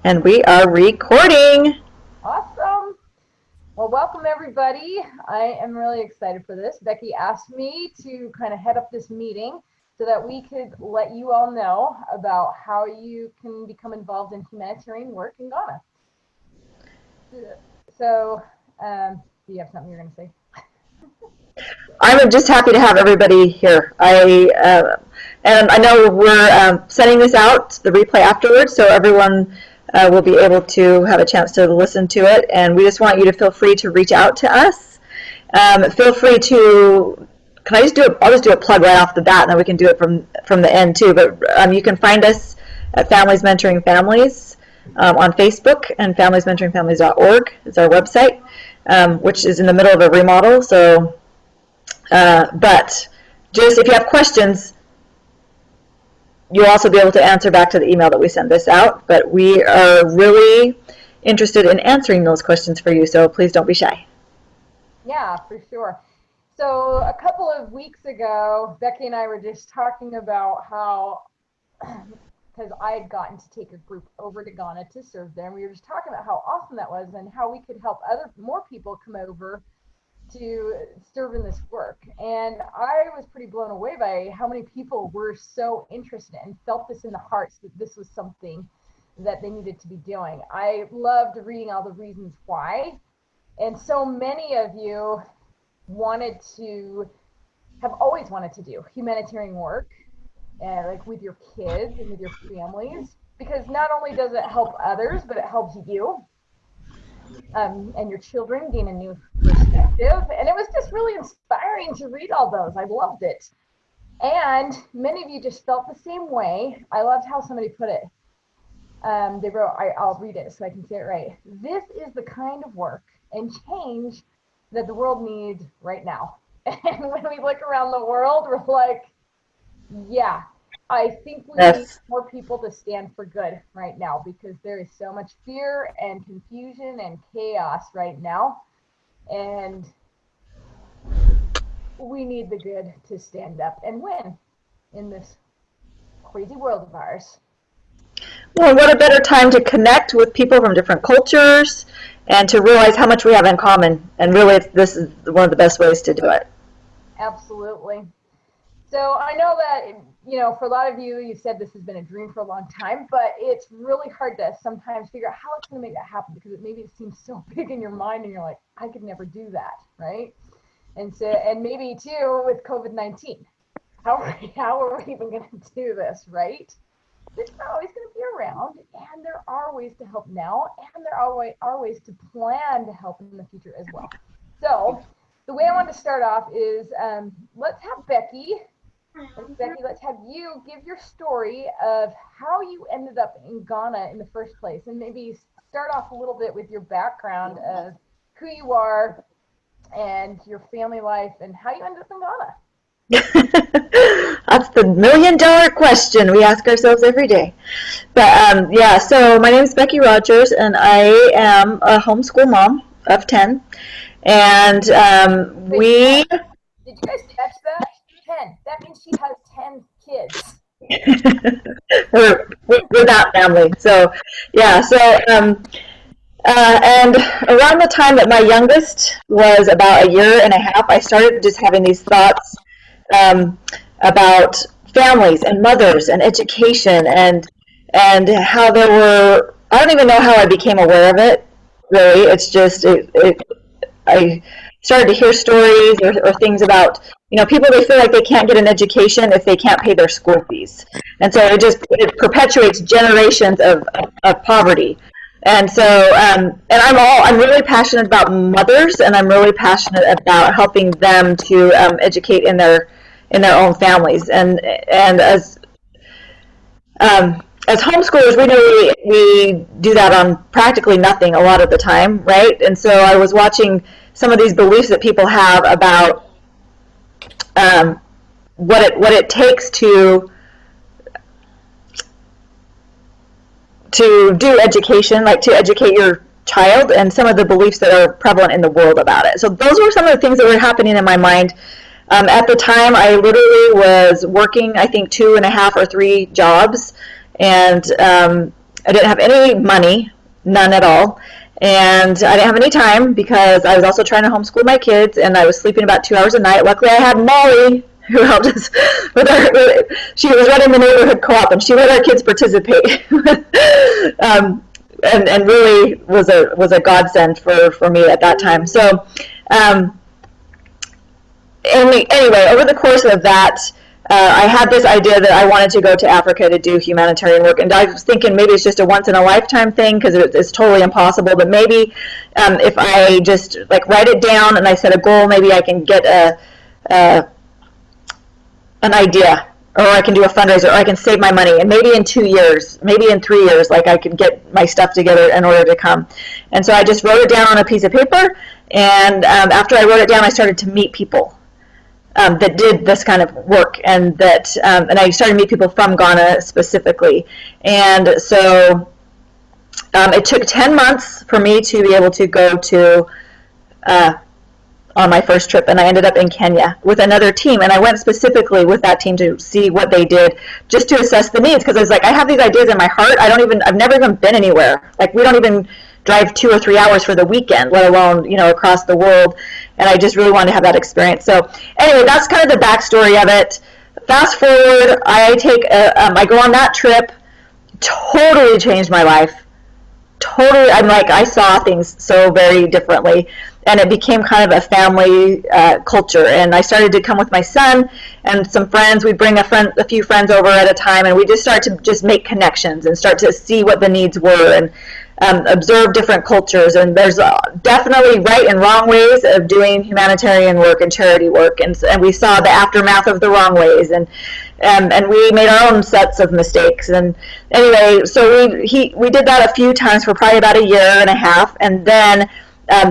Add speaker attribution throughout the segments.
Speaker 1: And we are recording.
Speaker 2: Awesome. Well, welcome everybody. I am really excited for this. Becky asked me to kind of head up this meeting so that we could let you all know about how you can become involved in humanitarian work in Ghana. So, do you have something you're going to say?
Speaker 1: I'm just happy to have everybody here. And I know we're sending this out, the replay afterwards, so everyone will be able to have a chance to listen to it. And we just want you to feel free to reach out to us. Feel free to. Can I just do it? I'll just do a plug right off the bat, and then we can do it from the end too. But you can find us at Families Mentoring Families on Facebook, and familiesmentoringfamilies.org is our website, which is in the middle of a remodel. So, but just if you have questions, you'll also be able to answer back to the email that we send this out. But we are really interested in answering those questions for you, so please don't be shy.
Speaker 2: Yeah, for sure. So a couple of weeks ago, Becky and I were just talking about how, because I had gotten to take a group over to Ghana to serve there, and we were just talking about how awesome that was and how we could help more people come over to serve in this work. And I was pretty blown away by how many people were so interested and felt this in the hearts that this was something that they needed to be doing. I loved reading all the reasons why. And so many of you have always wanted to do humanitarian work, like with your kids and with your families, because not only does it help others, but it helps you and your children gain a new perspective. And it was just really inspiring to read all those. I loved it. And many of you just felt the same way. I loved how somebody put it. They wrote, I'll read it so I can say it right. This is the kind of work and change that the world needs right now. And when we look around the world, we're like, yeah, I think we need more people to stand for good right now, because there is so much fear and confusion and chaos right now. And we need the good to stand up and win in this crazy world of ours.
Speaker 1: Well, what a better time to connect with people from different cultures and to realize how much we have in common. And really, this is one of the best ways to do it.
Speaker 2: Absolutely. So I know that, for a lot of you, you said this has been a dream for a long time, but it's really hard to sometimes figure out how it's going to make that happen, because maybe it seems so big in your mind and you're like, I could never do that, right? And maybe too with COVID-19, how are we even going to do this, right? It's not always going to be around, and there are ways to help now, and there are ways to plan to help in the future as well. So the way I want to start off is let's have Becky, let's have you give your story of how you ended up in Ghana in the first place, and maybe start off a little bit with your background of who you are and your family life and how you ended up in Ghana.
Speaker 1: That's the $1 million question we ask ourselves every day. But so my name is Becky Rogers, and I am a homeschool mom of 10. And
Speaker 2: Did you guys catch that? 10. That means she has 10 kids.
Speaker 1: we're that family. So, yeah. So, and around the time that my youngest was about a year and a half, I started just having these thoughts about families and mothers and education and how there were. I don't even know how I became aware of it. Really, it's just I started to hear stories or things about, people, they feel like they can't get an education if they can't pay their school fees. And so it perpetuates generations of poverty. And so, and I'm really passionate about mothers, and I'm really passionate about helping them to educate in their own families. And as homeschoolers, we do that on practically nothing a lot of the time, right? And so I was watching some of these beliefs that people have about what it takes to do education, like to educate your child, and some of the beliefs that are prevalent in the world about it. So those were some of the things that were happening in my mind. At the time, I literally was working, I think, 2.5 or 3 jobs, and I didn't have any money, none at all. And I didn't have any time because I was also trying to homeschool my kids, and I was sleeping about 2 hours a night. Luckily, I had Molly, who helped us with she was running the neighborhood co-op, and she let our kids participate. And really was a godsend for me at that time. So anyway, over the course of that, I had this idea that I wanted to go to Africa to do humanitarian work, and I was thinking maybe it's just a once-in-a-lifetime thing because it's totally impossible, but maybe if I just like write it down and I set a goal, maybe I can get an idea, or I can do a fundraiser, or I can save my money, and maybe in 2 years, maybe in 3 years, like I could get my stuff together in order to come. And so I just wrote it down on a piece of paper, and after I wrote it down, I started to meet people that did this kind of work, and that and I started to meet people from Ghana specifically. And so it took 10 months for me to be able to go to on my first trip, and I ended up in Kenya with another team, and I went specifically with that team to see what they did, just to assess the needs, because I was like, I have these ideas in my heart. I've never even been anywhere. Like, we don't even drive 2 or 3 hours for the weekend, let alone, across the world, and I just really wanted to have that experience. So anyway, that's kind of the backstory of it. Fast forward, I go on that trip, totally changed my life. Totally, I saw things so very differently, and it became kind of a family culture. And I started to come with my son and some friends. We'd bring a few friends over at a time, and we just start to just make connections and start to see what the needs were, and observe different cultures. And there's definitely right and wrong ways of doing humanitarian work and charity work, and we saw the aftermath of the wrong ways, and we made our own sets of mistakes. And anyway, so we did that a few times for probably about a year and a half, and then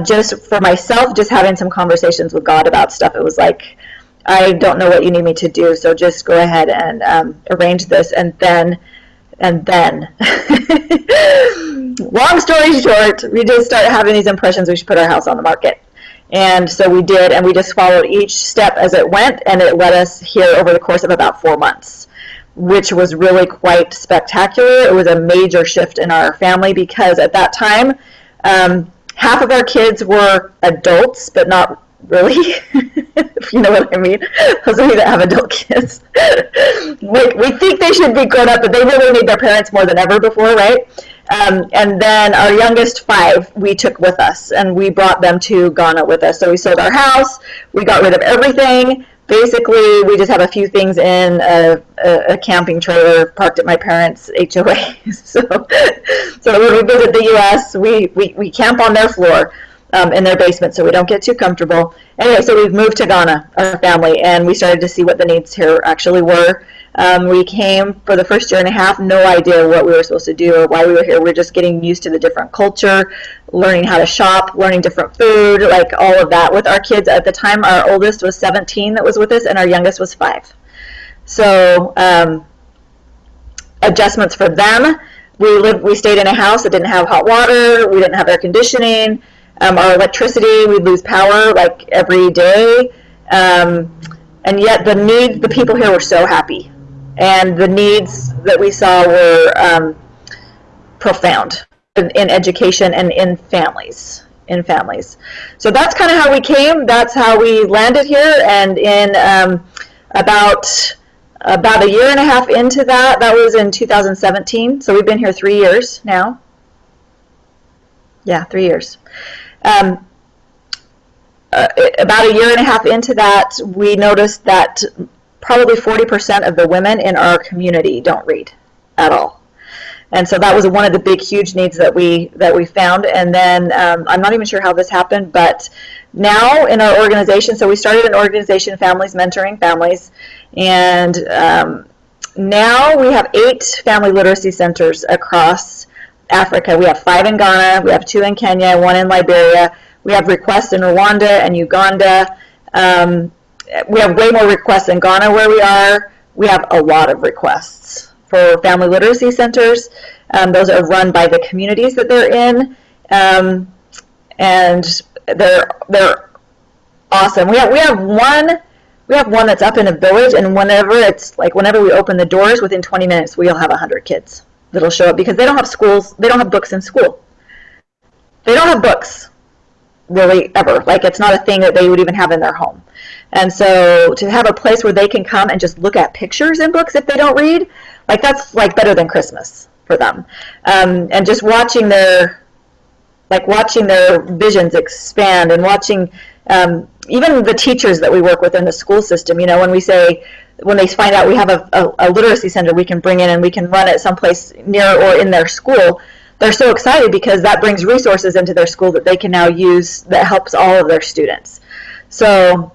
Speaker 1: just for myself, just having some conversations with God about stuff. It was like, I don't know what you need me to do, so just go ahead and arrange this. And then long story short, we just started having these impressions we should put our house on the market. And so we did, and we just followed each step as it went, and it led us here over the course of about 4 months, which was really quite spectacular. It was a major shift in our family, because at that time, half of our kids were adults, but not really, if you know what I mean. Those of you that have adult kids. We think they should be grown up, but they really need their parents more than ever before, right? And then our youngest 5 we took with us, and we brought them to Ghana with us. So we sold our house, we got rid of everything. Basically, we just have a few things in a camping trailer parked at my parents' HOA. So when we visit the U.S., we camp on their floor in their basement, so we don't get too comfortable. Anyway, so we've moved to Ghana, our family, and we started to see what the needs here actually were. We came for the first year and a half, no idea what we were supposed to do or why we were here. We're just getting used to the different culture, learning how to shop, learning different food, like all of that. With our kids at the time, our oldest was 17 that was with us, and our youngest was 5. So adjustments for them. We stayed in a house that didn't have hot water. We didn't have air conditioning. Our electricity, we'd lose power like every day. And yet the people here were so happy. And the needs that we saw were profound in education and in families. So that's kind of how we came. That's how we landed here. And in about a year and a half into that was in 2017. So we've been here 3 years now. Yeah, 3 years. About a year and a half into that, we noticed that probably 40% of the women in our community don't read at all. And so that was one of the big, huge needs that we found. And then I'm not even sure how this happened, but now in our organization, so we started an organization, Families Mentoring Families, and now we have 8 family literacy centers across Africa. We have 5 in Ghana, we have 2 in Kenya, 1 in Liberia. We have requests in Rwanda and Uganda. We have way more requests in Ghana where we are. We have a lot of requests for family literacy centers. Those are run by the communities that they're in, and they're awesome. We have one that's up in a village, and whenever we open the doors, within 20 minutes we'll have 100 kids. that'll show up because they don't have schools, they don't have books in school. They don't have books really ever. Like, it's not a thing that they would even have in their home. And so to have a place where they can come and just look at pictures in books if they don't read, like, that's like better than Christmas for them. And just watching their visions expand, and watching even the teachers that we work with in the school system, you know, when they find out we have a literacy center we can bring in and we can run it someplace near or in their school, they're so excited because that brings resources into their school that they can now use that helps all of their students. So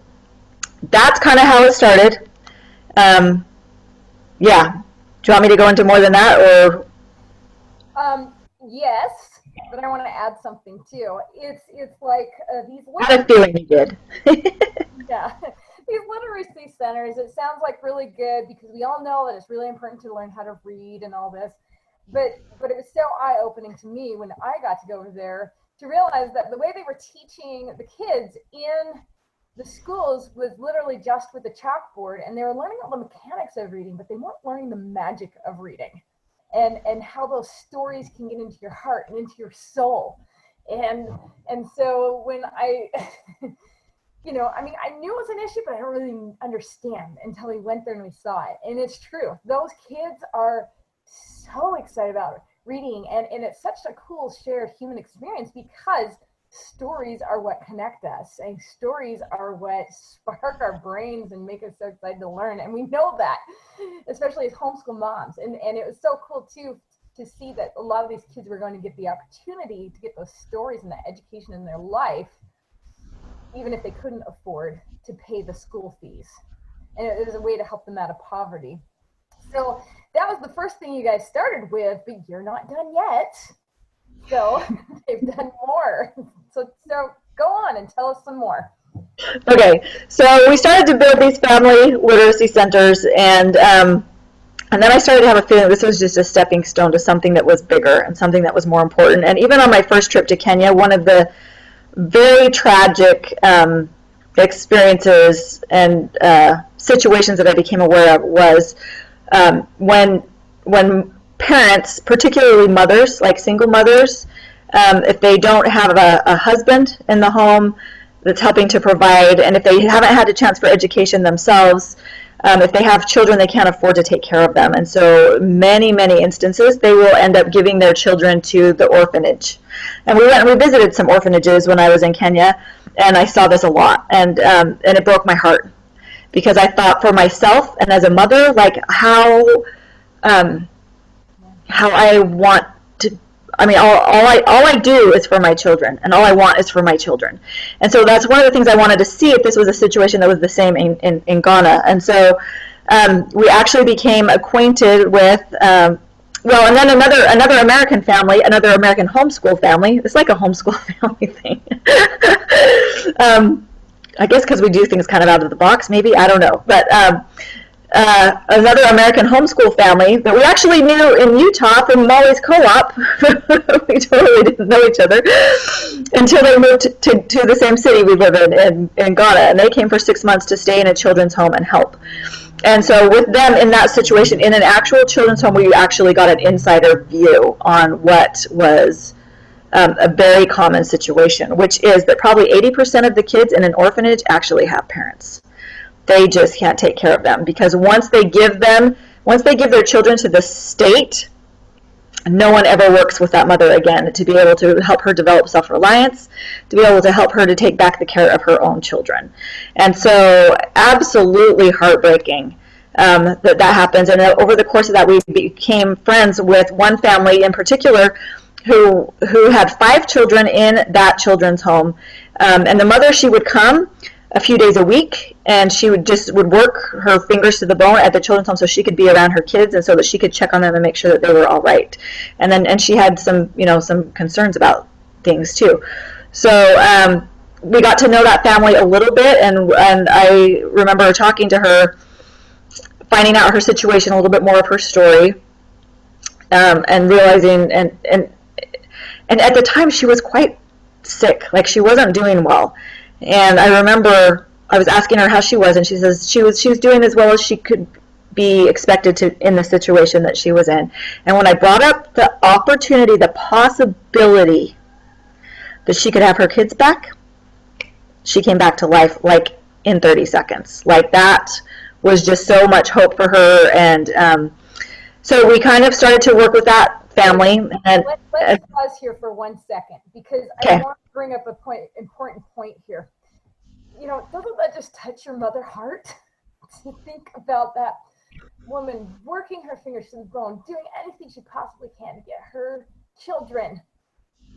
Speaker 1: that's kind of how it started. Yeah. Do you want me to go into more than that, or?
Speaker 2: Yes, but I want to add something too. It's like these.
Speaker 1: I had a feeling you did.
Speaker 2: Yeah, these literacy centers. It sounds like really good because we all know that it's really important to learn how to read and all this. But it was so eye-opening to me when I got to go over there to realize that the way they were teaching the kids in the schools was literally just with the chalkboard, and they were learning all the mechanics of reading, but they weren't learning the magic of reading and how those stories can get into your heart and into your soul. And so when I, you know, I mean, I knew it was an issue, but I don't really understand until we went there and we saw it. And it's true. Those kids are so excited about reading, and it's such a cool shared human experience because stories are what connect us, and stories are what spark our brains and make us so excited to learn. And we know that, especially as homeschool moms. And it was so cool too to see that a lot of these kids were going to get the opportunity to get those stories and that education in their life, even if they couldn't afford to pay the school fees. And it was a way to help them out of poverty. So that was the first thing you guys started with, but you're not done yet. So they've done more. So go on and tell us some more.
Speaker 1: Okay, so we started to build these family literacy centers, and then I started to have a feeling this was just a stepping stone to something that was bigger and something that was more important. And even on my first trip to Kenya, one of the very tragic experiences and situations that I became aware of was when parents, particularly mothers, like single mothers, if they don't have a husband in the home that's helping to provide, and if they haven't had a chance for education themselves, if they have children, they can't afford to take care of them. And so many instances, they will end up giving their children to the orphanage. And we went and we visited some orphanages when I was in Kenya, and I saw this a lot. And it broke my heart because I thought for myself and as a mother, like how I want to, I mean, all I do is for my children, and all I want is for my children. And so that's one of the things I wanted to see if this was a situation that was the same in Ghana. And so we actually became acquainted with, and then another American family, another American homeschool family. It's like a homeschool family thing. I guess because we do things kind of out of the box, maybe, I don't know. But another American homeschool family that we actually knew in Utah from Molly's co-op. We totally didn't know each other until they moved to the same city we live in Ghana, and they came for 6 months to stay in a children's home and help. And so with them in that situation, in an actual children's home, we actually got an insider view on what was a very common situation, which is that probably 80% of the kids in an orphanage actually have parents. They just can't take care of them because once they give their children to the state, no one ever works with that mother again to be able to help her develop self-reliance, to be able to help her to take back the care of her own children. And so absolutely heartbreaking that happens. And over the course of that, we became friends with one family in particular who had 5 children in that children's home. And the mother, she would come a few days a week, and she would work her fingers to the bone at the children's home so she could be around her kids and so that she could check on them and make sure that they were all right. And she had some concerns about things too. So we got to know that family a little bit, and I remember talking to her, finding out her situation, a little bit more of her story, and realizing and at the time she was quite sick, like she wasn't doing well. And I remember I was asking her how she was, and she says she was doing as well as she could be expected to in the situation that she was in. And when I brought up the opportunity, the possibility that she could have her kids back, she came back to life like in 30 seconds. Like that was just so much hope for her. And so we kind of started to work with that family. And
Speaker 2: let's pause here for 1 second, because
Speaker 1: okay.
Speaker 2: I want to bring up a important point here. You know, doesn't that just touch your mother heart to think about that woman working her fingers to the bone, doing anything she possibly can to get her children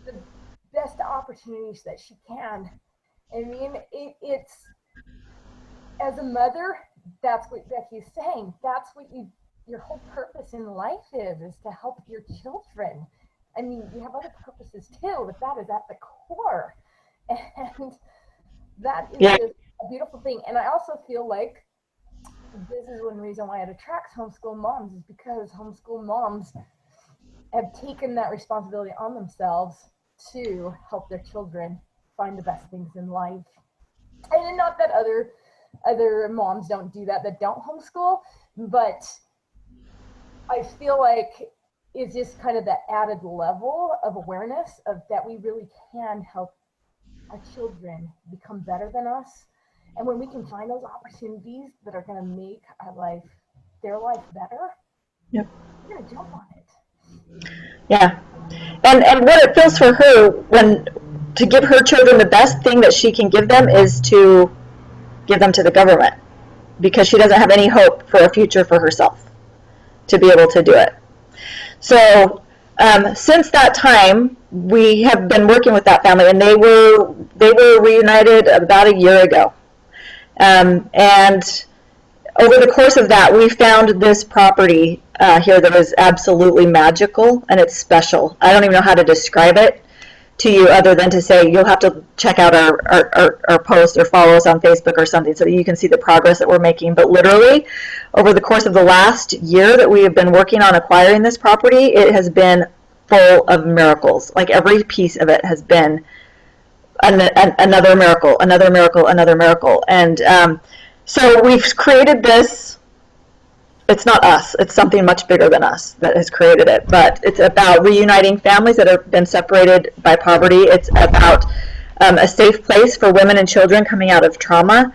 Speaker 2: the best opportunities that she can? I mean, it's, as a mother, that's what Becky's saying. That's what your whole purpose in life is to help your children. I mean, you have other purposes too, but that is at the core. And that is just a beautiful thing. And I also feel like this is one reason why it attracts homeschool moms, is because homeschool moms have taken that responsibility on themselves to help their children find the best things in life. And not that other moms don't do that don't homeschool, but I feel like it's just kind of that added level of awareness of that we really can help our children become better than us. And when we can find those opportunities that are going to make their life better,
Speaker 1: yep,
Speaker 2: we're going to jump on it.
Speaker 1: Yeah. And what it feels for her when to give her children the best thing that she can give them is to give them to the government, because she doesn't have any hope for a future for herself to be able to do it. So since that time, we have been working with that family, and they were reunited about a year ago. And over the course of that, we found this property here that is absolutely magical, and it's special. I don't even know how to describe it to you other than to say you'll have to check out our posts or follow us on Facebook or something so that you can see the progress that we're making. But literally, over the course of the last year that we have been working on acquiring this property, it has been full of miracles. Like every piece of it has been another miracle, another miracle, another miracle. And so we've created this. It's not us. It's something much bigger than us that has created it. But it's about reuniting families that have been separated by poverty. It's about a safe place for women and children coming out of trauma.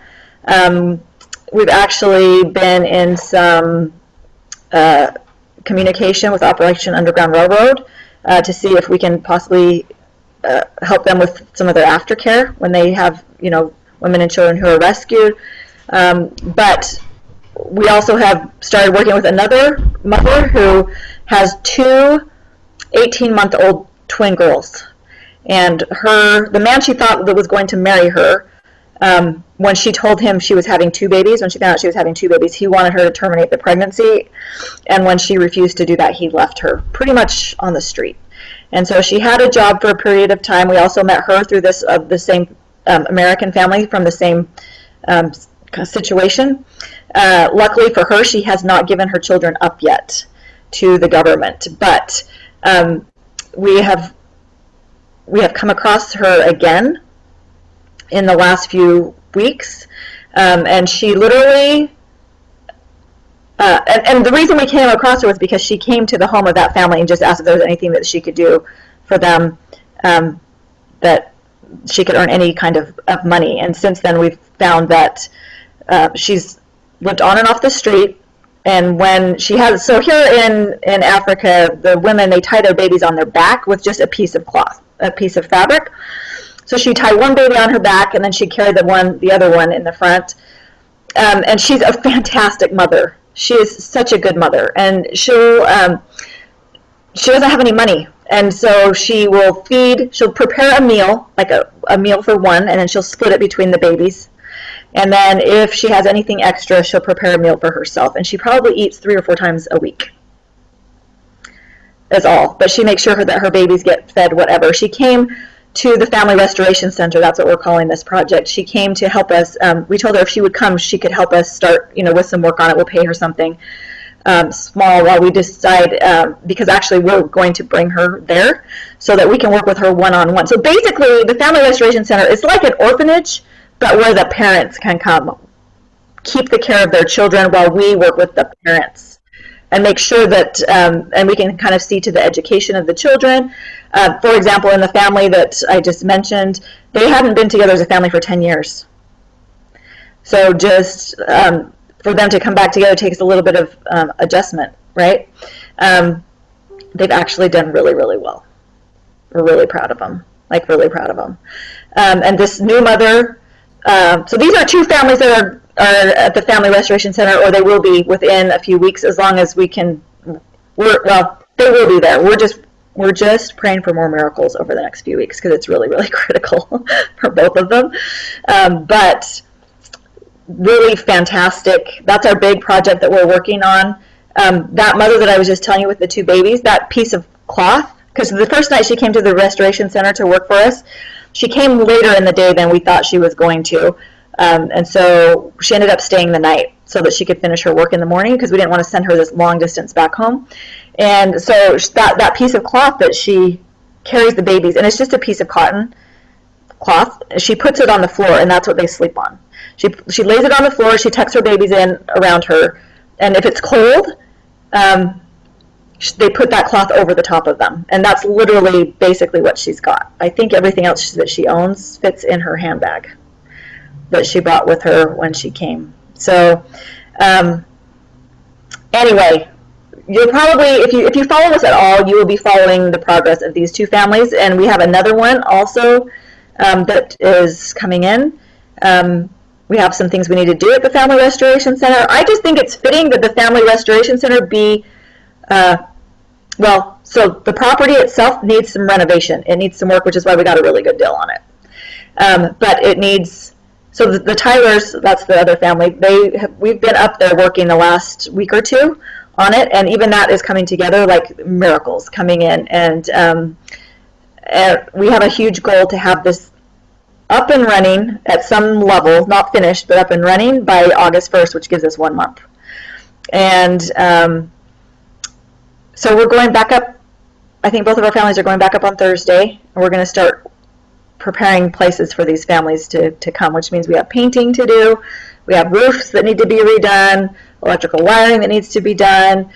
Speaker 1: We've actually been in some communication with Operation Underground Railroad to see if we can possibly help them with some of their aftercare when they have, women and children who are rescued. But we also have started working with another mother who has two 18-month-old twin girls. And the man she thought that was going to marry her, when she told him she was having two babies, when she found out she was having two babies, he wanted her to terminate the pregnancy. And when she refused to do that, he left her pretty much on the street. And so she had a job for a period of time. We also met her through the same American family from the same situation. Luckily for her, she has not given her children up yet to the government. But we have come across her again in the last few weeks, and she literally. And the reason we came across her was because she came to the home of that family and just asked if there was anything that she could do for them, that she could earn any kind of money. And since then, we've found that she's lived on and off the street. And when she has, so here in Africa, the women, they tie their babies on their back with just a piece of cloth, a piece of fabric. So she tied one baby on her back, and then she carried the other one in the front. And she's a fantastic mother. She is such a good mother, and she doesn't have any money, and so she'll prepare a meal, like a meal for one, and then she'll split it between the babies. And then if she has anything extra, she'll prepare a meal for herself, and she probably eats 3 or 4 times a week. That's all, but she makes sure that her babies get fed whatever. She came to the Family Restoration Center. That's what we're calling this project. She came to help us. We told her if she would come, she could help us start, with some work on it. We'll pay her something small while we decide, because actually we're going to bring her there so that we can work with her one-on-one. So basically, the Family Restoration Center is like an orphanage, but where the parents can come keep the care of their children while we work with the parents and make sure that, and we can kind of see to the education of the children. For example, in the family that I just mentioned, they hadn't been together as a family for 10 years. So just for them to come back together takes a little bit of adjustment, right? They've actually done really, really well. We're really proud of them, like really proud of them. And this new mother, so these are two families that are at the Family Restoration Center, or they will be within a few weeks, as long as we can. Well, they will be there. We're just praying for more miracles over the next few weeks because it's really, really critical for both of them. But really fantastic. That's our big project that we're working on. That mother that I was just telling you with the two babies, that piece of cloth, because the first night she came to the Restoration Center to work for us, she came later in the day than we thought she was going to. And so she ended up staying the night so that she could finish her work in the morning because we didn't want to send her this long distance back home. And so that piece of cloth that she carries the babies, and it's just a piece of cotton cloth, she puts it on the floor, and that's what they sleep on. She lays it on the floor, she tucks her babies in around her, and if it's cold, they put that cloth over the top of them. And that's literally basically what she's got. I think everything else that she owns fits in her handbag that she brought with her when she came. So anyway, you'll probably, if you follow us at all, you will be following the progress of these two families. And we have another one also that is coming in. We have some things we need to do at the Family Restoration Center. I just think it's fitting that the Family Restoration Center be, well, so the property itself needs some renovation. It needs some work, which is why we got a really good deal on it. But it needs, so the Tylers, that's the other family, we've been up there working the last week or two on it, and even that is coming together like miracles coming in. And we have a huge goal to have this up and running at some level, not finished, but up and running by August 1st, which gives us 1 month. And so we're going back up. I think both of our families are going back up on Thursday, and we're going to start preparing places for these families to come, which means we have painting to do, we have roofs that need to be redone, electrical wiring that needs to be done.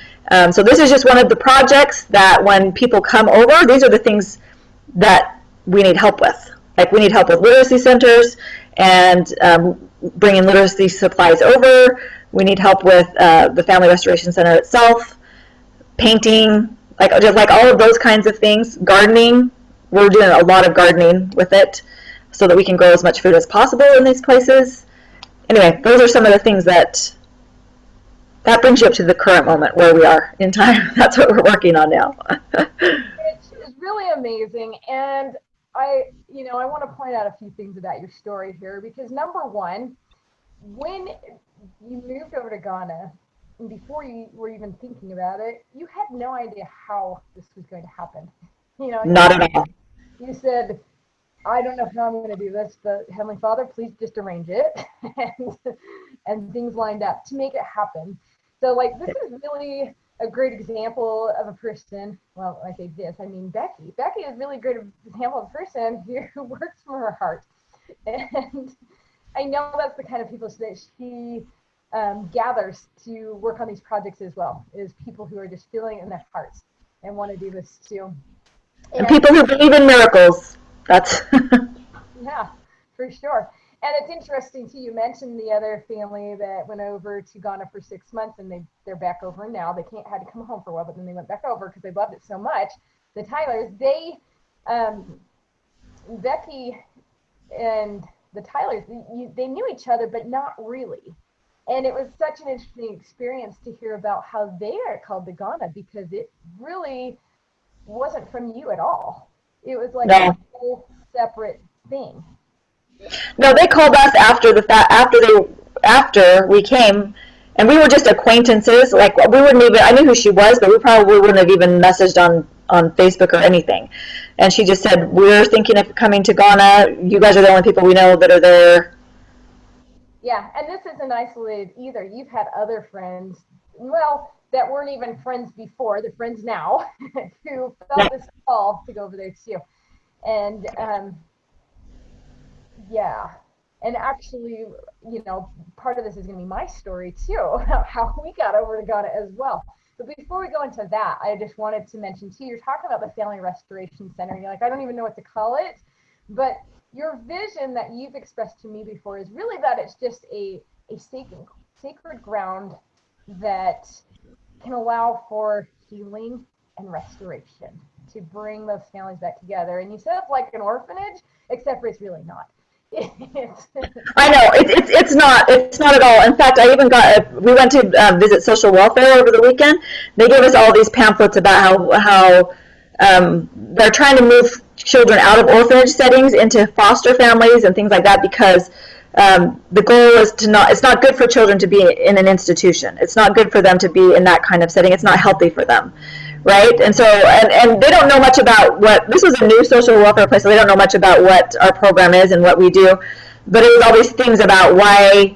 Speaker 1: So this is just one of the projects that when people come over, these are the things that we need help with. Like we need help with literacy centers and bringing literacy supplies over. We need help with the Family Restoration Center itself, painting, like all of those kinds of things. Gardening, we're doing a lot of gardening with it so that we can grow as much food as possible in these places. Anyway, those are some of the things that brings you up to the current moment where we are in time. That's what we're working on now.
Speaker 2: It's really amazing. And I want to point out a few things about your story here, because number one, when you moved over to Ghana, and before you were even thinking about it, you had no idea how this was going to happen.
Speaker 1: Not at all.
Speaker 2: You said, I don't know how I'm going to do this, but Heavenly Father, please just arrange it. and things lined up to make it happen. So this is really a great example of a person. Well, when I say this, I mean Becky. Becky is really a great example of a person who works from her heart. And I know that's the kind of people that she gathers to work on these projects as well, is people who are just feeling in their hearts and want to do this too.
Speaker 1: And people who believe in miracles. That's
Speaker 2: yeah, for sure. And it's interesting too, you mentioned the other family that went over to Ghana for 6 months, and they're back over now. They had to come home for a while, but then they went back over because they loved it so much. The Tylers, Becky and the Tylers, they knew each other, but not really. And it was such an interesting experience to hear about how they are called to Ghana, because it really wasn't from you at all. It was like a whole separate thing.
Speaker 1: No, they called us after the fact, after we came, and we were just acquaintances. Like we wouldn't even, I knew who she was, but we probably wouldn't have even messaged on Facebook or anything. And she just said, we're thinking of coming to Ghana. You guys are the only people we know that are there.
Speaker 2: Yeah, and this isn't isolated either. You've had other friends, well, that weren't even friends before, they're friends now, who felt this call to go over there too. And yeah, And actually, part of this is going to be my story too, about how we got over to Ghana as well. But before we go into that, I just wanted to mention too, you're talking about the Family Restoration Center. You're like, I don't even know what to call it. But your vision that you've expressed to me before is really that it's just a sacred ground that can allow for healing and restoration to bring those families back together. And you said it's like an orphanage, except for it's really not.
Speaker 1: I know it's not at all. In fact, I even we went to visit social welfare over the weekend. They gave us all these pamphlets about how they're trying to move children out of orphanage settings into foster families and things like that, because the goal is to not, it's not good for children to be in an institution. It's not good for them to be in that kind of setting. It's not healthy for them. Right? And so, and they don't know much about this was a new social welfare place, so they don't know much about what our program is and what we do. But it was all these things about why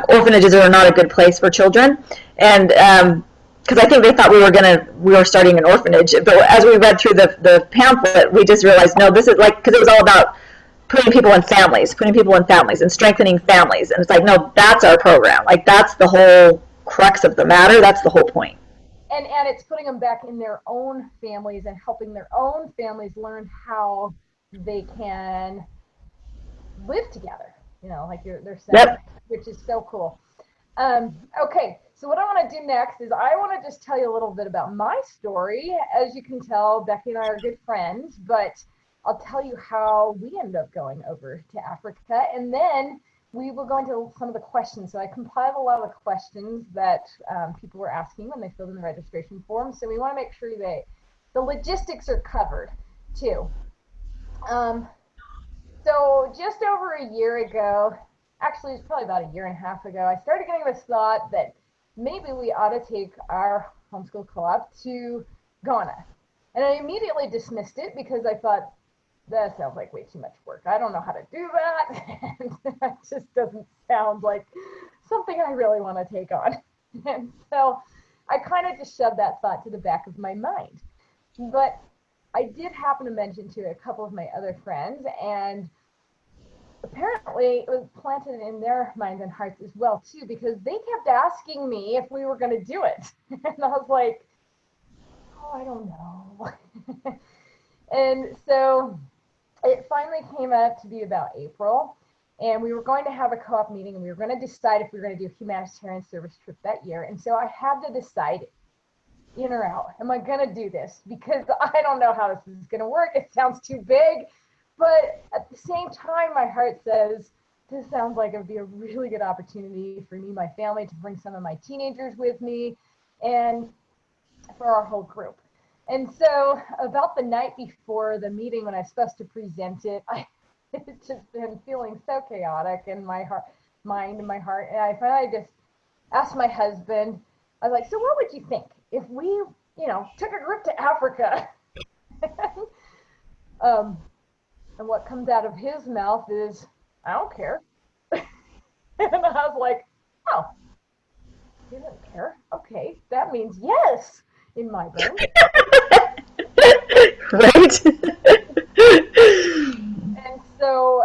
Speaker 1: orphanages are not a good place for children. And because I think they thought we were starting an orphanage. But as we read through the pamphlet, we just realized, no, this is because it was all about putting people in families and strengthening families. And it's like, no, that's our program. That's the whole crux of the matter. That's the whole point.
Speaker 2: And it's putting them back in their own families and helping their own families learn how they can live together, like they're saying,
Speaker 1: yep.
Speaker 2: Which is so cool. Okay, so what I want to do next is I want to just tell you a little bit about my story. As you can tell, Becky and I are good friends, but I'll tell you how we ended up going over to Africa, and then we will go into some of the questions. So I compiled a lot of the questions that people were asking when they filled in the registration form. So we want to make sure that the logistics are covered too. So just over a year ago, actually it's probably about a year and a half ago, I started getting this thought that maybe we ought to take our homeschool co-op to Ghana. And I immediately dismissed it because I thought, that sounds like way too much work. I don't know how to do that. And that just doesn't sound like something I really want to take on. And so I kind of just shoved that thought to the back of my mind. But I did happen to mention to a couple of my other friends, and apparently it was planted in their minds and hearts as well too, because they kept asking me if we were going to do it. And I was like, oh, I don't know. And so it finally came out to be about April, and we were going to have a co-op meeting, and we were going to decide if we were going to do a humanitarian service trip that year. And so I had to decide, in or out. Am I going to do this? Because I don't know how this is going to work. It sounds too big. But at the same time, my heart says, this sounds like it would be a really good opportunity for me, my family, to bring some of my teenagers with me, and for our whole group. And so about the night before the meeting, when I was supposed to present it, it's just been feeling so chaotic in my mind and my heart. And I finally just asked my husband, I was like, so what would you think if we, took a group to Africa? And what comes out of his mouth is, I don't care. And I was like, oh, he doesn't care. Okay, that means yes in my brain.
Speaker 1: Right?
Speaker 2: And so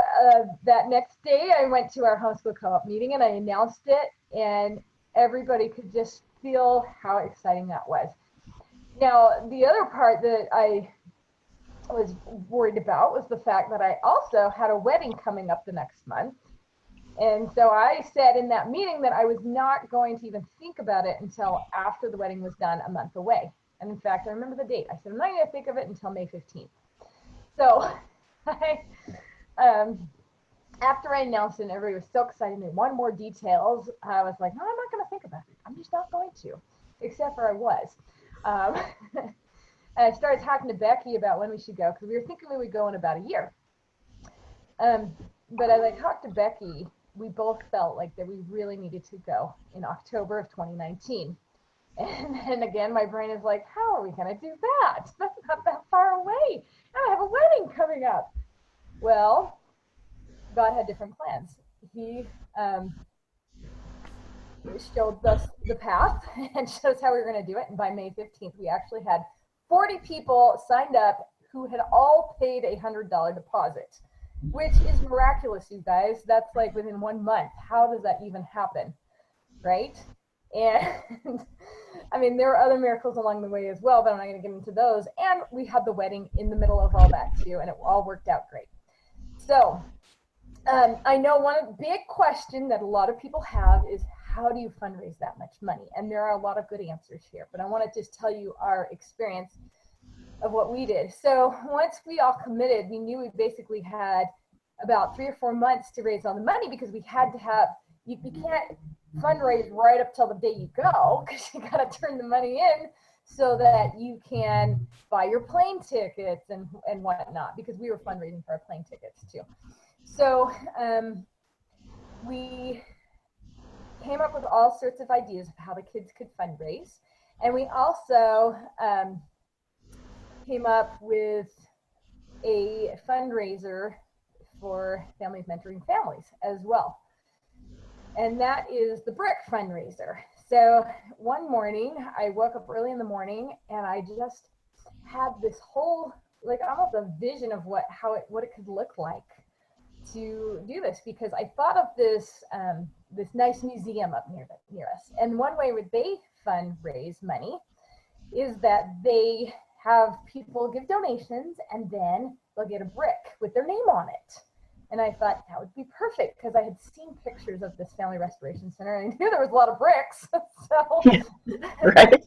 Speaker 2: that next day I went to our homeschool co-op meeting and I announced it, and everybody could just feel how exciting that was. Now, the other part that I was worried about was the fact that I also had a wedding coming up the next month. And so I said in that meeting that I was not going to even think about it until after the wedding was done, a month away. And in fact, I remember the date. I said, I'm not going to think of it until May 15th. So after I announced it and everybody was so excited and they wanted more details, I was like, no, I'm not going to think about it. I'm just not going to, except for I was. And I started talking to Becky about when we should go, because we were thinking we would go in about a year. But as I talked to Becky, we both felt like that we really needed to go in October of 2019. And then again, my brain is like, how are we going to do that? That's not that far away. I have a wedding coming up. Well, God had different plans. He showed us the path and showed us how we were going to do it. And by May 15th, we actually had 40 people signed up who had all paid a $100 deposit. which is miraculous, you guys. That's like within 1 month. How does that even happen? Right? And I mean, there were other miracles along the way as well, but I'm not going to get into those. And we had the wedding in the middle of all that too, and it all worked out great. So I know one big question that a lot of people have is, how do you fundraise that much money? And there are a lot of good answers here, but I want to just tell you our experience of what we did. So once we all committed, we knew we basically had about 3 or 4 months to raise all the money, because we had to have, you can't fundraise right up till the day you go, because you got to turn the money in so that you can buy your plane tickets and whatnot, because we were fundraising for our plane tickets too. So we came up with all sorts of ideas of how the kids could fundraise. And we also came up with a fundraiser for Families Mentoring Families as well. And that is the brick fundraiser. So one morning, I woke up early in the morning and I just had this whole, like, almost a vision of what it could look like to do this, because I thought of this this nice museum up near us. And one way where they fundraise money is that they have people give donations and then they'll get a brick with their name on it. And I thought that would be perfect, because I had seen pictures of this family restoration center and I knew there was a lot of bricks.
Speaker 1: Right.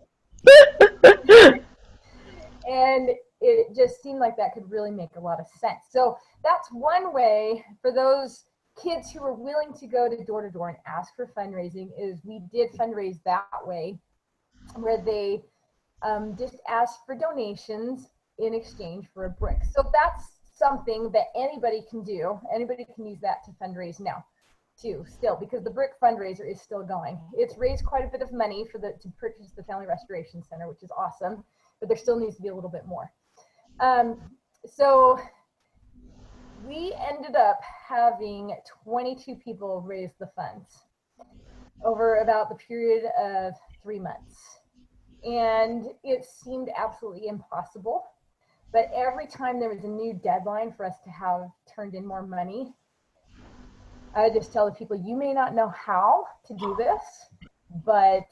Speaker 2: And it just seemed like that could really make a lot of sense. So that's one way for those kids who were willing to go to door and ask for fundraising, is we did fundraise that way, where they just asked for donations in exchange for a brick. So that's something that anybody can do. Anybody can use that to fundraise now too, still, because the brick fundraiser is still going. It's raised quite a bit of money to purchase the Family Restoration Center, which is awesome, but there still needs to be a little bit more. So we ended up having 22 people raise the funds over about the period of 3 months. And it seemed absolutely impossible. But every time there was a new deadline for us to have turned in more money, I would just tell the people, you may not know how to do this, but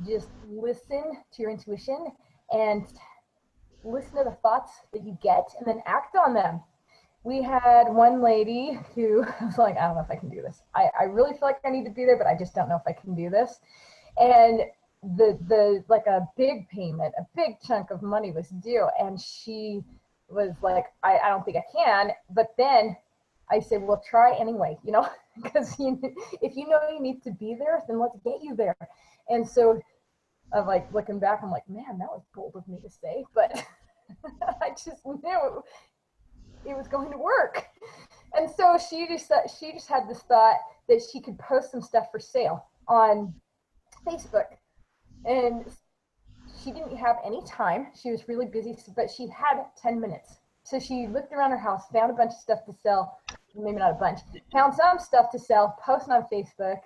Speaker 2: just listen to your intuition and listen to the thoughts that you get and then act on them. We had one lady who was like, I don't know if I can do this. I really feel like I need to be there, but I just don't know if I can do this. And the like a big payment, a big chunk of money was due. And she was like, I don't think I can. But then I said, well, try anyway, because if you know you need to be there, then let's get you there. And so I'm like, looking back, I'm like, man, that was bold of me to say, but I just knew it was going to work. And so she just had this thought that she could post some stuff for sale on Facebook. And she didn't have any time. She was really busy, but she had 10 minutes. So she looked around her house, found a bunch of stuff to sell, maybe not a bunch, found some stuff to sell, posted on Facebook,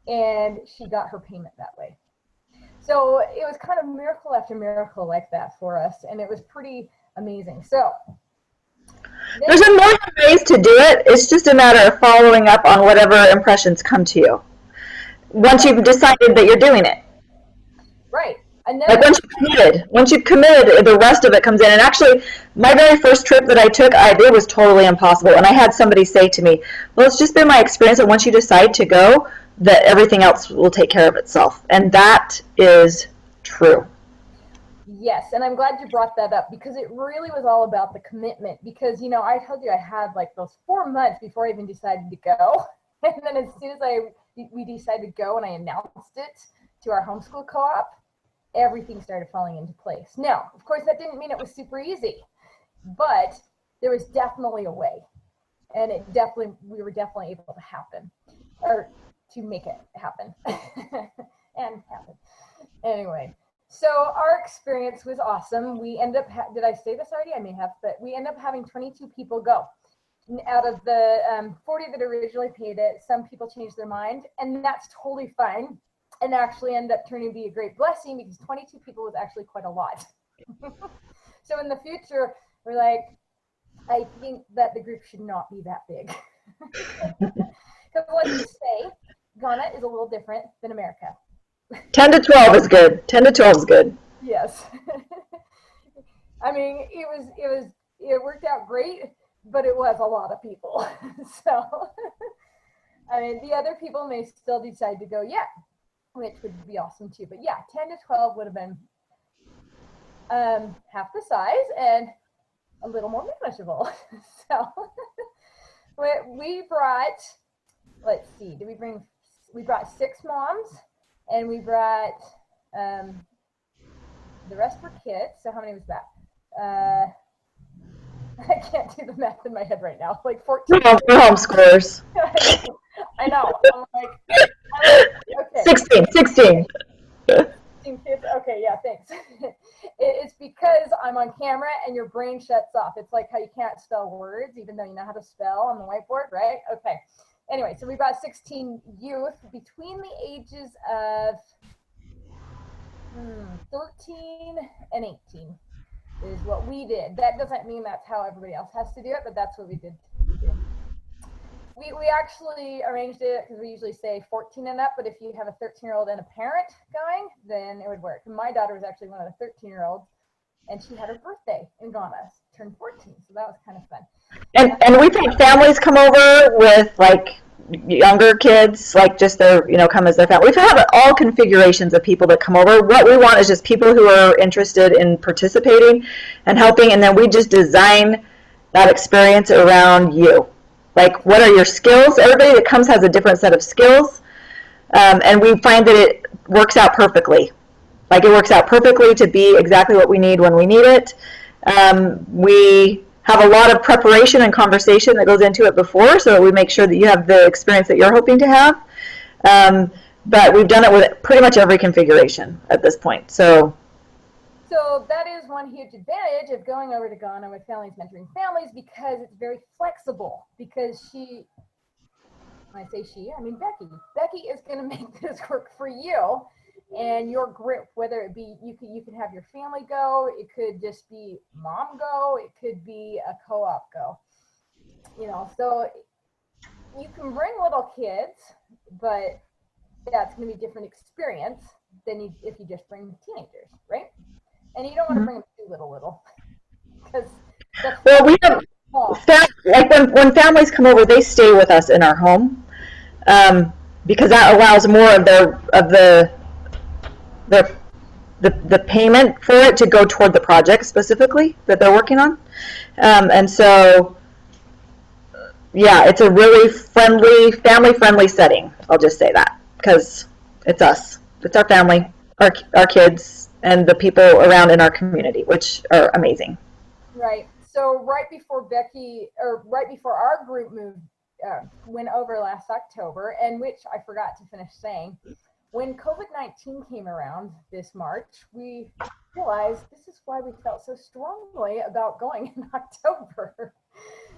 Speaker 2: and she got her payment that way. So it was kind of miracle after miracle like that for us, and it was pretty amazing. So
Speaker 1: there's a million ways to do it. It's just a matter of following up on whatever impressions come to you once you've decided that you're doing it.
Speaker 2: Right.
Speaker 1: Like once you've committed, the rest of it comes in. And actually, my very first trip that I took, it was totally impossible. And I had somebody say to me, well, it's just been my experience that once you decide to go, that everything else will take care of itself. And that is true.
Speaker 2: Yes, and I'm glad you brought that up, because it really was all about the commitment. Because, I told you I had like those 4 months before I even decided to go. And then as soon as we decided to go and I announced it to our homeschool co-op, everything started falling into place. Now, of course, that didn't mean it was super easy, but there was definitely a way. And we were definitely able to make it happen and happen. Anyway. So our experience was awesome. We ended up, did I say this already? I may have, but we ended up having 22 people go. Out of the 40 that originally paid it, some people changed their mind, and that's totally fine, and actually ended up turning to be a great blessing, because 22 people was actually quite a lot. So in the future, we're like, I think that the group should not be that big. Because let's just say, Ghana is a little different than America.
Speaker 1: 10 to 12 is good. 10 to 12 is good.
Speaker 2: Yes. I mean, it worked out great, but it was a lot of people. So, I mean, the other people may still decide to go, yeah, which would be awesome too. But yeah, 10 to 12 would have been half the size and a little more manageable. So, we brought, let's see, we brought 6 moms, and we brought, the rest were kids. So how many was that? I can't do the math in my head right now. Like 14.
Speaker 1: We're homeschoolers.
Speaker 2: I know. I'm like, okay.
Speaker 1: 16.
Speaker 2: 16 kids. Okay, yeah, thanks. It's because I'm on camera and your brain shuts off. It's like how you can't spell words even though you know how to spell on the whiteboard, right? Okay. Anyway, so we got 16 youth between the ages of 13 and 18 is what we did. That doesn't mean that's how everybody else has to do it, but that's what we did. We actually arranged it because we usually say 14 and up, but if you have a 13-year-old and a parent going, then it would work. And my daughter was actually one of the 13-year-olds, and she had her birthday in Ghana, turned 14, so that was kind of fun.
Speaker 1: And we've had families come over with like younger kids, like just their, come as their family. We've had all configurations of people that come over. What we want is just people who are interested in participating and helping, and then we just design that experience around you. Like, what are your skills? Everybody that comes has a different set of skills, and we find that it works out perfectly. Like, it works out perfectly to be exactly what we need when we need it. We have a lot of preparation and conversation that goes into it before, so that we make sure that you have the experience that you're hoping to have. But we've done it with pretty much every configuration at this point. So
Speaker 2: that is one huge advantage of going over to Ghana with Families Mentoring Families, because it's very flexible. Because when I say she, I mean Becky. Becky is going to make this work for you and your group, whether it be you could have your family go, it could just be mom go, it could be a co-op go. So you can bring little kids, but that's going to be a different experience than if you just bring teenagers, right? And you don't want to bring them too little, because
Speaker 1: well, we have like when families come over, they stay with us in our home, because that allows more of the payment for it to go toward the project specifically that they're working on, and so yeah, it's a really family friendly setting. I'll just say that because it's us, it's our family, our kids, and the people around in our community, which are amazing.
Speaker 2: Right. So right before our group went over last October, and which I forgot to finish saying, when COVID-19 came around this March, we realized this is why we felt so strongly about going in October.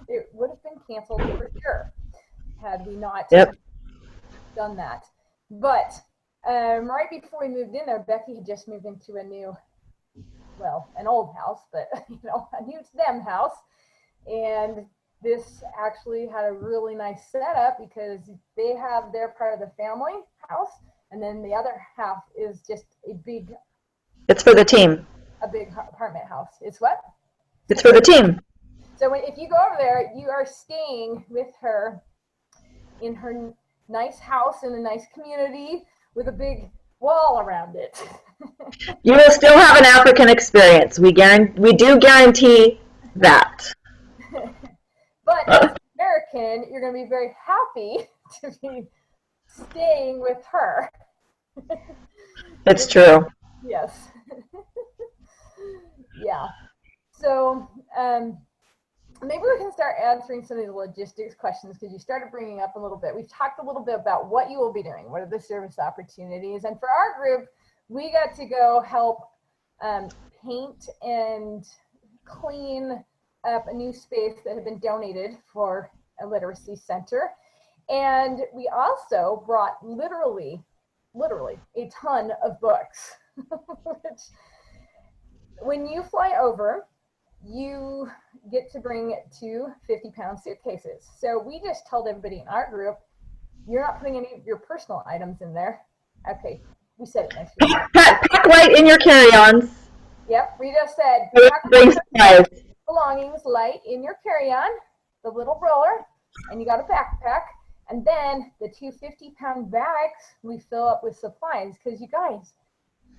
Speaker 2: It would have been canceled for sure had we not done that. But right before we moved in there, Becky had just moved into an old house, but a new to them house. And this actually had a really nice setup because they have their part of the family house, and then the other half is just
Speaker 1: it's for the team.
Speaker 2: A big apartment house. It's what?
Speaker 1: It's for the team.
Speaker 2: So if you go over there, you are staying with her in her nice house in a nice community with a big wall around it.
Speaker 1: You will still have an African experience. We do guarantee that.
Speaker 2: But as an American, you're going to be very happy to be staying with her.
Speaker 1: It's true.
Speaker 2: Yes. Yeah. So maybe we can start answering some of the logistics questions, because you started bringing up a little bit. We've talked a little bit about what you will be doing. What are the service opportunities? And for our group, we got to go help paint and clean up a new space that had been donated for a literacy center. And we also brought literally a ton of books. Which, when you fly over, you get to bring 2 50-pound suitcases. So we just told everybody in our group, you're not putting any of your personal items in there. Okay, we said it nice.
Speaker 1: Pack light in your carry-ons.
Speaker 2: Yep, we just said
Speaker 1: Bring supplies.
Speaker 2: belongings light in your carry-on, the little roller, and you got a backpack. And then the 2 50-pound bags we fill up with supplies, because you guys,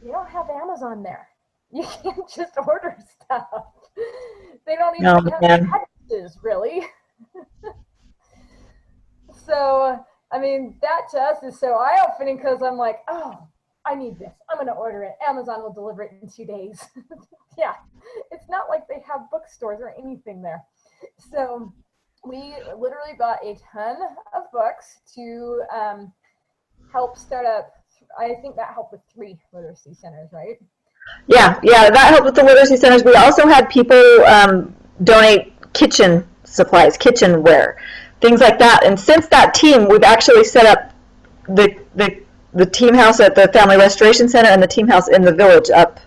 Speaker 2: you don't have Amazon there. You can't just order stuff. They don't even have addresses, really. So, I mean, that to us is so eye-opening, because I'm like, oh, I need this. I'm going to order it. Amazon will deliver it in 2 days. Yeah, it's not like they have bookstores or anything there. So we literally bought a ton of books to help start up. I think that helped with 3 literacy centers, right?
Speaker 1: Yeah, that helped with the literacy centers. We also had people donate kitchen supplies, kitchenware, things like that. And since that team, we've actually set up the team house at the Family Restoration Center and the team house in the village up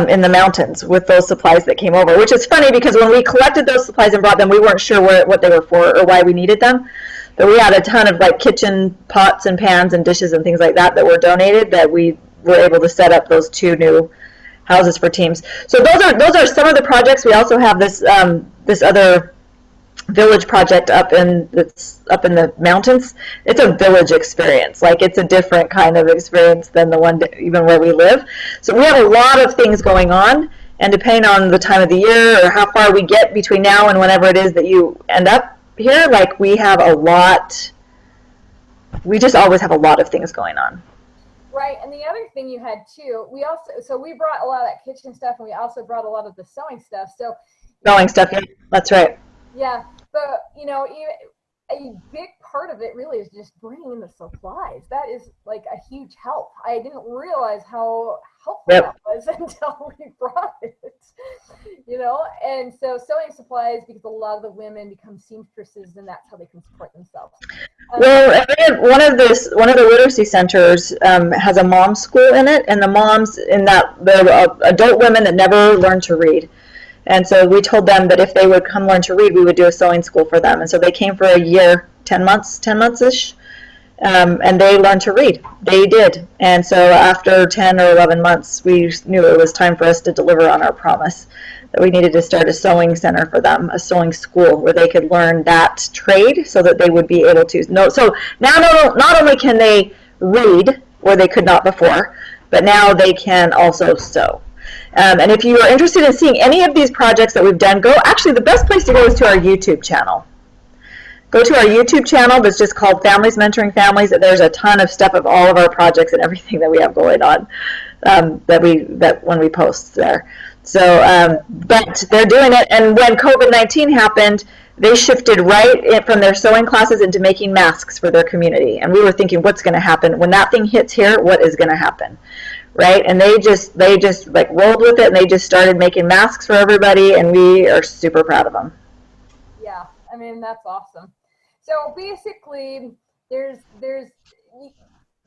Speaker 1: in the mountains with those supplies that came over, which is funny because when we collected those supplies and brought them, we weren't sure what they were for or why we needed them. But we had a ton of like kitchen pots and pans and dishes and things like that were donated that we were able to set up those 2 new houses for teams. So those are some of the projects. We also have this this other village project up in the mountains. It's a village experience. Like, it's a different kind of experience than the one even where we live. So we have a lot of things going on, and depending on the time of the year or how far we get between now and whenever it is that you end up here, like, we have a lot. We just always have a lot of things going on.
Speaker 2: Right, and the other thing you had too, we brought a lot of that kitchen stuff, and we also brought a lot of the sewing stuff. So
Speaker 1: sewing stuff, yeah, that's right.
Speaker 2: Yeah, but you know, a big part of it really is just bringing in the supplies. That is like a huge help. I didn't realize how helpful that was until we brought it. You know, and so sewing supplies, because a lot of the women become seamstresses, and that's how they can support themselves.
Speaker 1: Well, one of the literacy centers has a mom school in it, and the moms in that, they're adult women that never learned to read. And so we told them that if they would come learn to read, we would do a sewing school for them. And so they came for a year, 10 months-ish, and they learned to read. They did. And so after 10 or 11 months, we knew it was time for us to deliver on our promise, that we needed to start a sewing center for them, a sewing school where they could learn that trade so that they would be able to. So now not only can they read, where they could not before, but now they can also sew. And if you are interested in seeing any of these projects that we've done, actually the best place to go is to our YouTube channel. Go to our YouTube channel that's just called Families Mentoring Families. There's a ton of stuff of all of our projects and everything that we have going on that when we post there. So, but they're doing it, and when COVID-19 happened, they shifted right from their sewing classes into making masks for their community. And we were thinking, what's going to happen? When that thing hits here, what is going to happen? Right? And they just like rolled with it, and they just started making masks for everybody, and we are super proud of them.
Speaker 2: Yeah, I mean, that's awesome. So basically, there's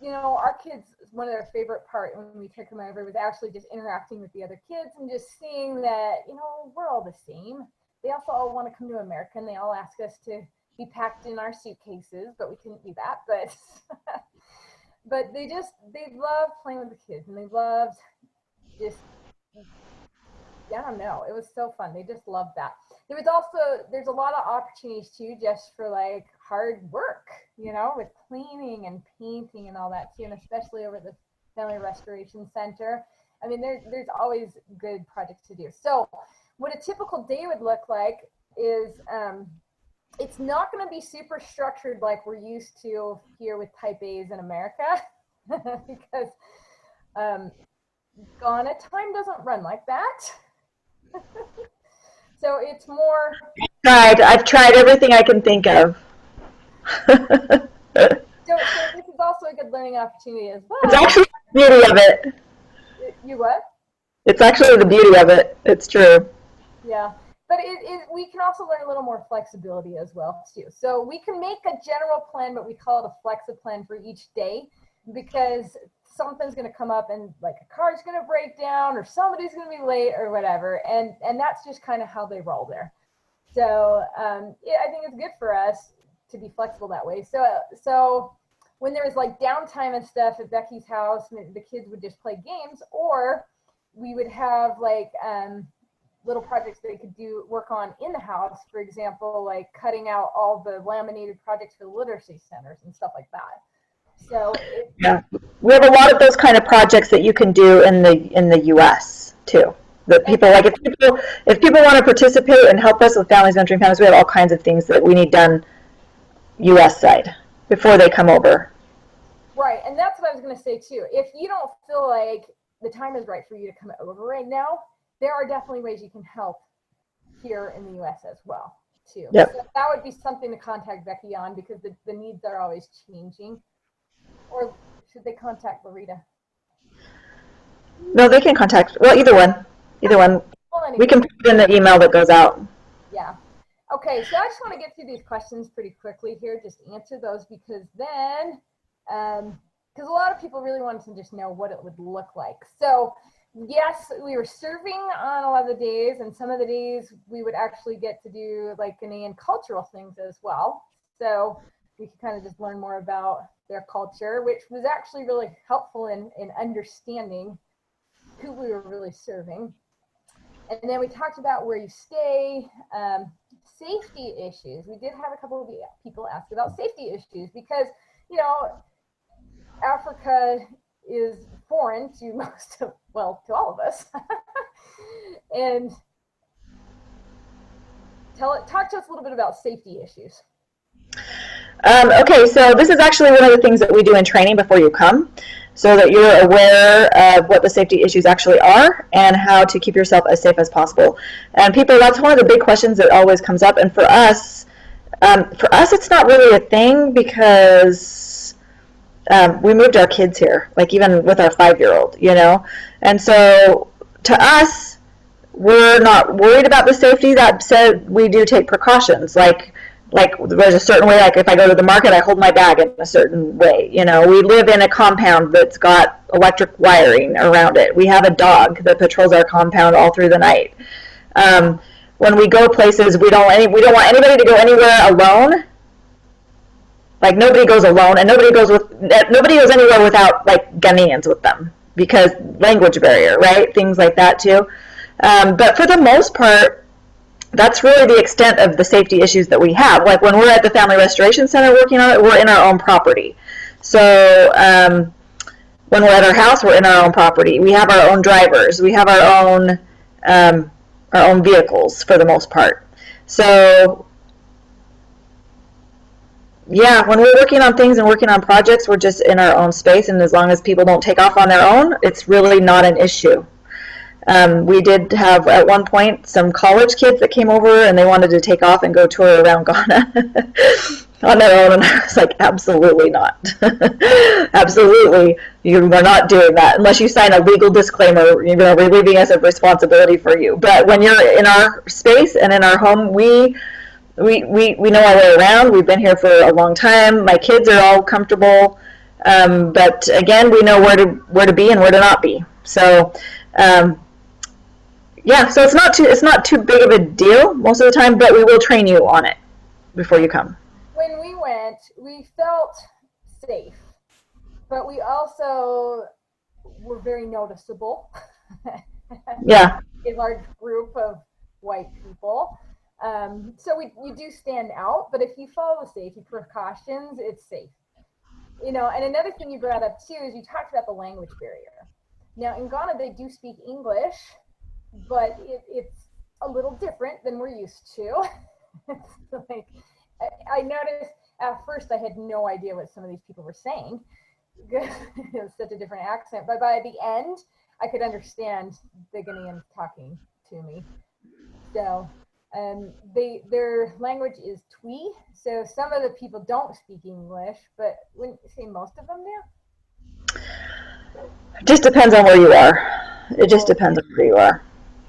Speaker 2: you know, our kids, one of their favorite part when we took them over was actually just interacting with the other kids and just seeing that, you know, we're all the same. They also all want to come to America, and they all ask us to be packed in our suitcases, but we couldn't do that. But but they loved playing with the kids, and they loved just, I don't know, it was so fun. They just loved that. There's a lot of opportunities too, just for like hard work, you know, with cleaning and painting and all that too, and especially over at the Family Restoration Center. I mean, there's always good projects to do. So what a typical day would look like is, it's not going to be super structured like we're used to here with type A's in America, because Ghana time doesn't run like that. So it's more.
Speaker 1: I've tried everything I can think of.
Speaker 2: So this is also a good learning opportunity as well.
Speaker 1: It's actually the beauty of it.
Speaker 2: You what?
Speaker 1: It's actually the beauty of it. It's true.
Speaker 2: Yeah. But we can also learn a little more flexibility as well too. So we can make a general plan, but we call it a flexi plan for each day, because something's going to come up and like a car's going to break down or somebody's going to be late or whatever. And that's just kind of how they roll there. So yeah, I think it's good for us to be flexible that way. So when there was like downtime and stuff at Becky's house, the kids would just play games, or we would have like little projects they could work on in the house. For example, like cutting out all the laminated projects for the literacy centers and stuff like that. So
Speaker 1: yeah, we have a lot of those kind of projects that you can do in the U.S. too. That people like, if people want to participate and help us with Families Mentoring Families, we have all kinds of things that we need done U.S. side before they come over.
Speaker 2: Right, and that's what I was going to say too. If you don't feel like the time is right for you to come over right now, there are definitely ways you can help here in the U.S. as well too.
Speaker 1: Yep.
Speaker 2: So that would be something to contact Becky on, because the needs are always changing. Or should they contact Loretta?
Speaker 1: No, they can contact, well, either one. Either one.
Speaker 2: Well, anyway.
Speaker 1: We can put it in the email that goes out.
Speaker 2: Yeah. Okay, so I just want to get through these questions pretty quickly here, just answer those, because then, because a lot of people really wanted to just know what it would look like. So yes, we were serving on a lot of the days, and some of the days we would actually get to do like Ghanaian cultural things as well. So we could kind of just learn more about their culture, which was actually really helpful in understanding who we were really serving. And then we talked about where you stay, safety issues. We did have a couple of people ask about safety issues because, you know, Africa is foreign to most of, well, to all of us. And talk to us a little bit about safety issues.
Speaker 1: Okay, so this is actually one of the things that we do in training before you come, so that you're aware of what the safety issues actually are and how to keep yourself as safe as possible. And people, that's one of the big questions that always comes up. And for us it's not really a thing because we moved our kids here, like even with our 5-year-old, you know. And so to us, we're not worried about the safety. That said, we do take precautions, like there's a certain way, like if I go to the market, I hold my bag in a certain way. You know, we live in a compound that's got electric wiring around it. We have a dog that patrols our compound all through the night. When we go places, we don't want anybody to go anywhere alone. Like nobody goes alone, and nobody goes anywhere without like Ghanaians with them, because language barrier, right? Things like that too. But for the most part, that's really the extent of the safety issues that we have. Like when we're at the Family Restoration Center working on it, we're in our own property. So when we're at our house, we're in our own property. We have our own drivers. We have our own vehicles for the most part. So yeah, when we're working on things and working on projects, we're just in our own space, and as long as people don't take off on their own, it's really not an issue. We did have, at one point, some college kids that came over and they wanted to take off and go tour around Ghana on their own, and I was like, absolutely not. Absolutely, you are not doing that unless you sign a legal disclaimer, you know, relieving us of responsibility for you. But when you're in our space and in our home, we know our way around. We've been here for a long time. My kids are all comfortable, but again, we know where to be and where to not be. So. Yeah, so it's not too big of a deal most of the time, but we will train you on it before you come.
Speaker 2: When we went, we felt safe, but we also were very noticeable.
Speaker 1: Yeah.
Speaker 2: A large group of white people. So we do stand out, but if you follow the safety precautions, it's safe. You know, and another thing you brought up too is you talked about the language barrier. Now in Ghana, they do speak English, but it's a little different than we're used to. Like, I noticed at first I had no idea what some of these people were saying because it was such a different accent, but by the end I could understand the Ghanaians talking to me. So their language is Twi, so some of the people don't speak English, but wouldn't you say most of them do?
Speaker 1: It just depends on where you are. It just depends on where you are.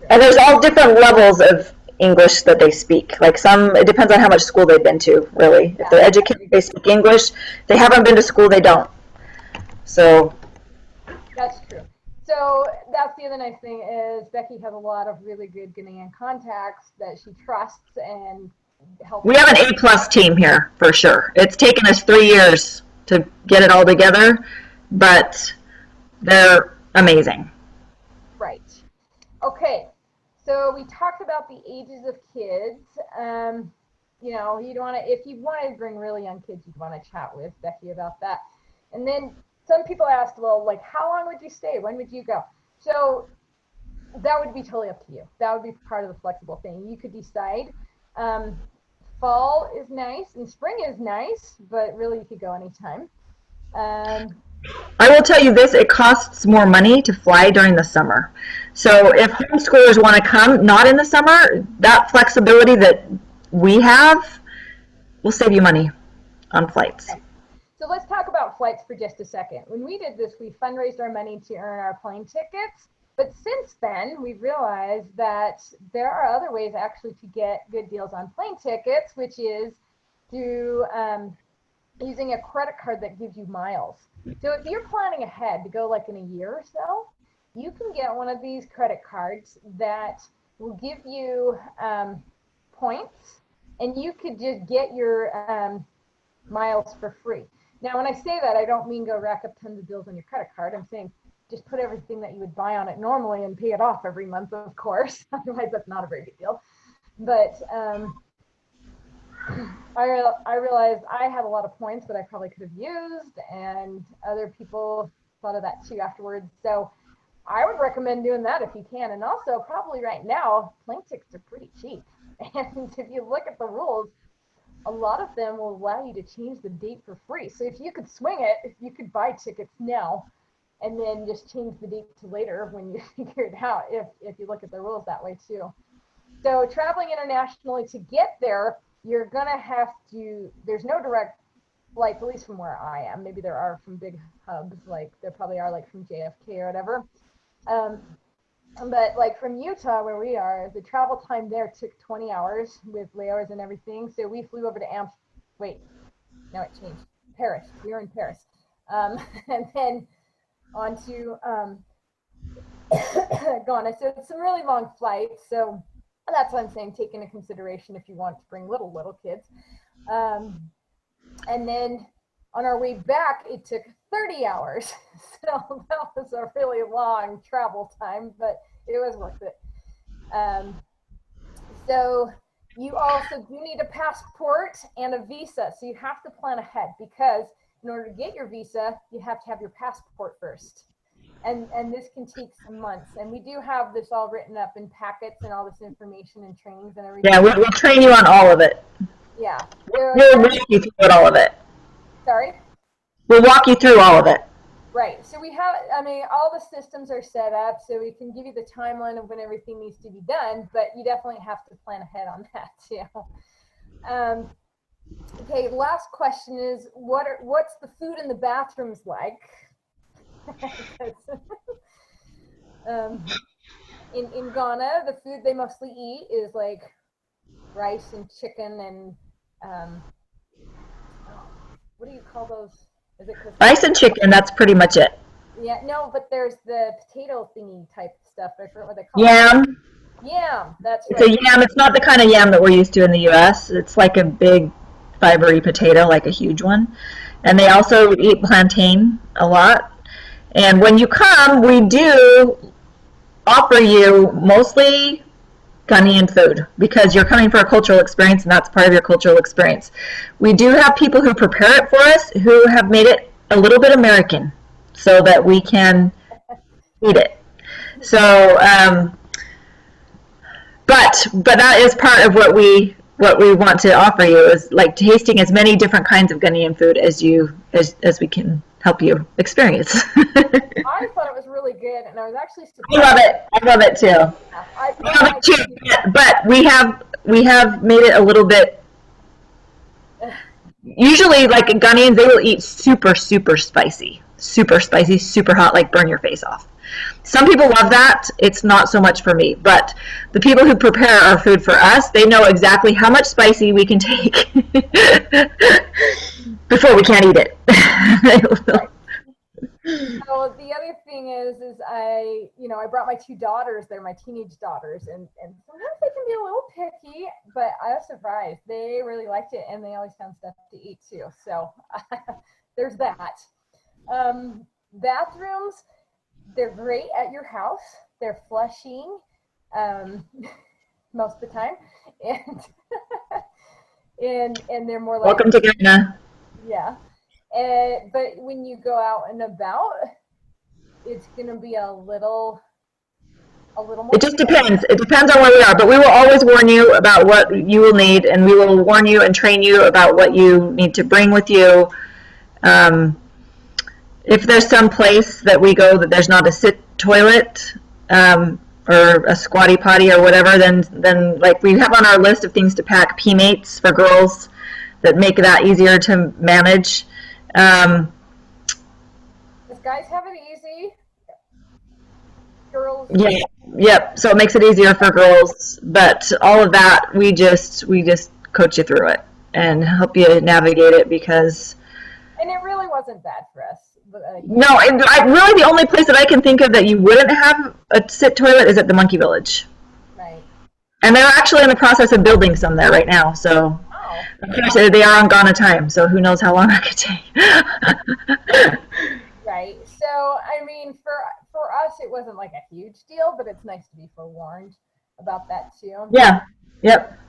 Speaker 1: And there's all different levels of English that they speak. Like it depends on how much school they've been to, really. If they're educated, they speak English. If they haven't been to school, they don't. So,
Speaker 2: That's true. So that's the other nice thing is Becky has a lot of really good Ghanaian contacts that she trusts and helps.
Speaker 1: We have an A+ team here for sure. It's taken us 3 years to get it all together, but they're amazing.
Speaker 2: Right. Okay. So we talked about the ages of kids. You know, you'd want to, if you want to bring really young kids, you'd want to chat with Becky about that. And then some people asked, well, like, how long would you stay? When would you go? So that would be totally up to you. That would be part of the flexible thing. You could decide. Fall is nice and spring is nice, but really you could go anytime. Um,
Speaker 1: I will tell you this, it costs more money to fly during the summer. So if homeschoolers want to come, not in the summer, that flexibility that we have will save you money on flights.
Speaker 2: okay. So let's talk about flights for just a second. When we did this, we fundraised our money to earn our plane tickets. But since then, we've realized that there are other ways actually to get good deals on plane tickets, which is through using a credit card that gives you miles. So if you're planning ahead to go like in a year or so, you can get one of these credit cards that will give you points, and you could just get your miles for free. Now, when I say that, I don't mean go rack up tons of bills on your credit card. I'm saying just put everything that you would buy on it normally and pay it off every month, of course. Otherwise, that's not a very big deal. But I realized I had a lot of points that I probably could have used, and other people thought of that too afterwards. So I would recommend doing that if you can. And also, probably right now, plane tickets are pretty cheap. And if you look at the rules, a lot of them will allow you to change the date for free. So if you could swing it, you could buy tickets now and then just change the date to later when you figure it out, if you look at the rules that way too. So traveling internationally, to get there, you're gonna have to, there's no direct flights, at least from where I am. Maybe there are from big hubs, like there probably are like from JFK or whatever. But like from Utah, where we are, the travel time there took 20 hours with layovers and everything. So we flew over to no, it changed. Paris. We were in Paris. And then on to Ghana. So it's a really long flight. So that's what I'm saying, take into consideration if you want to bring little kids. And then on our way back, it took 30 hours. So that was a really long travel time, but it was worth it. So you also do need a passport and a visa. So you have to plan ahead, because in order to get your visa, you have to have your passport first. And this can take some months. And we do have this all written up in packets and all this information and trainings and everything.
Speaker 1: Yeah, we'll train you on all of it.
Speaker 2: Yeah.
Speaker 1: We'll walk you through all of it.
Speaker 2: Sorry?
Speaker 1: We'll walk you through all of it.
Speaker 2: Right. So we have, I mean, all the systems are set up, so we can give you the timeline of when everything needs to be done, but you definitely have to plan ahead on that too. Okay, last question is, what's the food in the bathrooms like? In Ghana, the food they mostly eat is like rice and chicken and what do you call those? Is it
Speaker 1: rice and chicken? That's pretty much it.
Speaker 2: Yeah, no, but there's the potato thingy type stuff. I forget what they call
Speaker 1: Yam.
Speaker 2: it. Yam, that's
Speaker 1: It's
Speaker 2: right.
Speaker 1: a yam. It's not the kind of yam that we're used to in the U.S. It's like a big, fibery potato, like a huge one. And they also eat plantain a lot. And when you come, we do offer you mostly Ghanaian food, because you're coming for a cultural experience, and that's part of your cultural experience. We do have people who prepare it for us who have made it a little bit American so that we can eat it. So, but that is part of what we want to offer you, is like tasting as many different kinds of Ghanaian food as we can help you experience.
Speaker 2: I thought it was really good, and I was actually surprised.
Speaker 1: I love it too.
Speaker 2: I love it
Speaker 1: too. But we have made it a little bit. Usually, like Ghanaians, they will eat super spicy, super hot, like burn your face off. Some people love that. It's not so much for me. But the people who prepare our food for us, they know exactly how much spicy we can take before we can't eat it.
Speaker 2: So the other thing is I, I brought my two daughters. They're my teenage daughters, and sometimes they can be a little picky, but I was surprised. They really liked it, and they always found stuff to eat too. So there's that. Bathrooms, they're great at your house. They're flushing most of the time, and and they're more like
Speaker 1: Welcome to Ghana.
Speaker 2: yeah. But when you go out and about, it's going to be a little more.
Speaker 1: It just depends. It depends on where we are, but we will always warn you about what you will need, and we will warn you and train you about what you need to bring with you. If there's some place that we go that there's not a sit toilet or a squatty potty or whatever, then like we have on our list of things to pack, P-mates for girls that make that easier to manage.
Speaker 2: Because guys have it easy. Girls.
Speaker 1: Yeah. Yep. So it makes it easier for girls, but all of that we just coach you through it and help you navigate it because.
Speaker 2: And it really wasn't bad for us.
Speaker 1: No, really the only place that I can think of that you wouldn't have a sit toilet is at the Monkey Village.
Speaker 2: Right.
Speaker 1: And they're actually in the process of building some there right now. So of course they are on Ghana time. So who knows how long that could take.
Speaker 2: Right. So I mean, for us, it wasn't like a huge deal, but it's nice to be forewarned about that too.
Speaker 1: Yeah. Yep.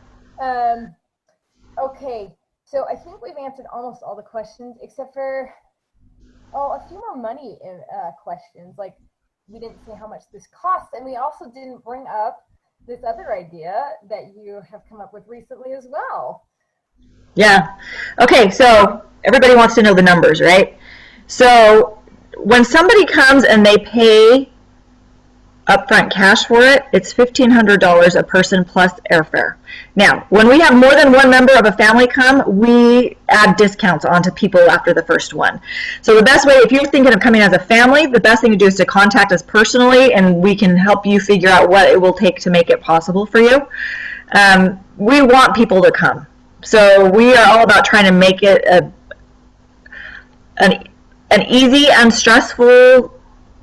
Speaker 2: Okay. So I think we've answered almost all the questions except for a few more money questions. Like we didn't say how much this costs, and we also didn't bring up this other idea that you have come up with recently as well.
Speaker 1: Yeah. Okay, so everybody wants to know the numbers, right? So when somebody comes and they pay upfront cash for it, it's $1,500 a person plus airfare. Now, when we have more than one member of a family come, we add discounts onto people after the first one. So the best way, if you're thinking of coming as a family, the best thing to do is to contact us personally, and we can help you figure out what it will take to make it possible for you. We want people to come. So we are all about trying to make it an easy and stressful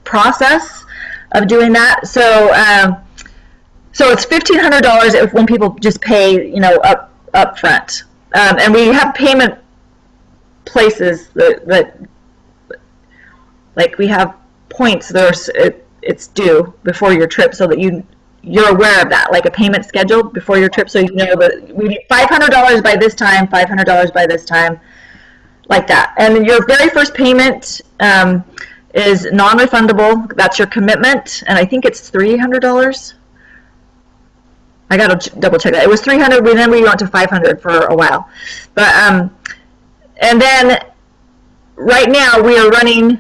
Speaker 1: process of doing that. So it's $1,500 when people just pay, up front. And we have payment places that like we have points that it's due before your trip, so that you're aware of that, like a payment schedule before your trip, so you know that we need $500 by this time, $500 by this time, like that. And your very first payment is non-refundable. That's your commitment, and I think it's $300. I gotta double check that. It was $300. Then we went to $500 for a while, but and then right now we are running.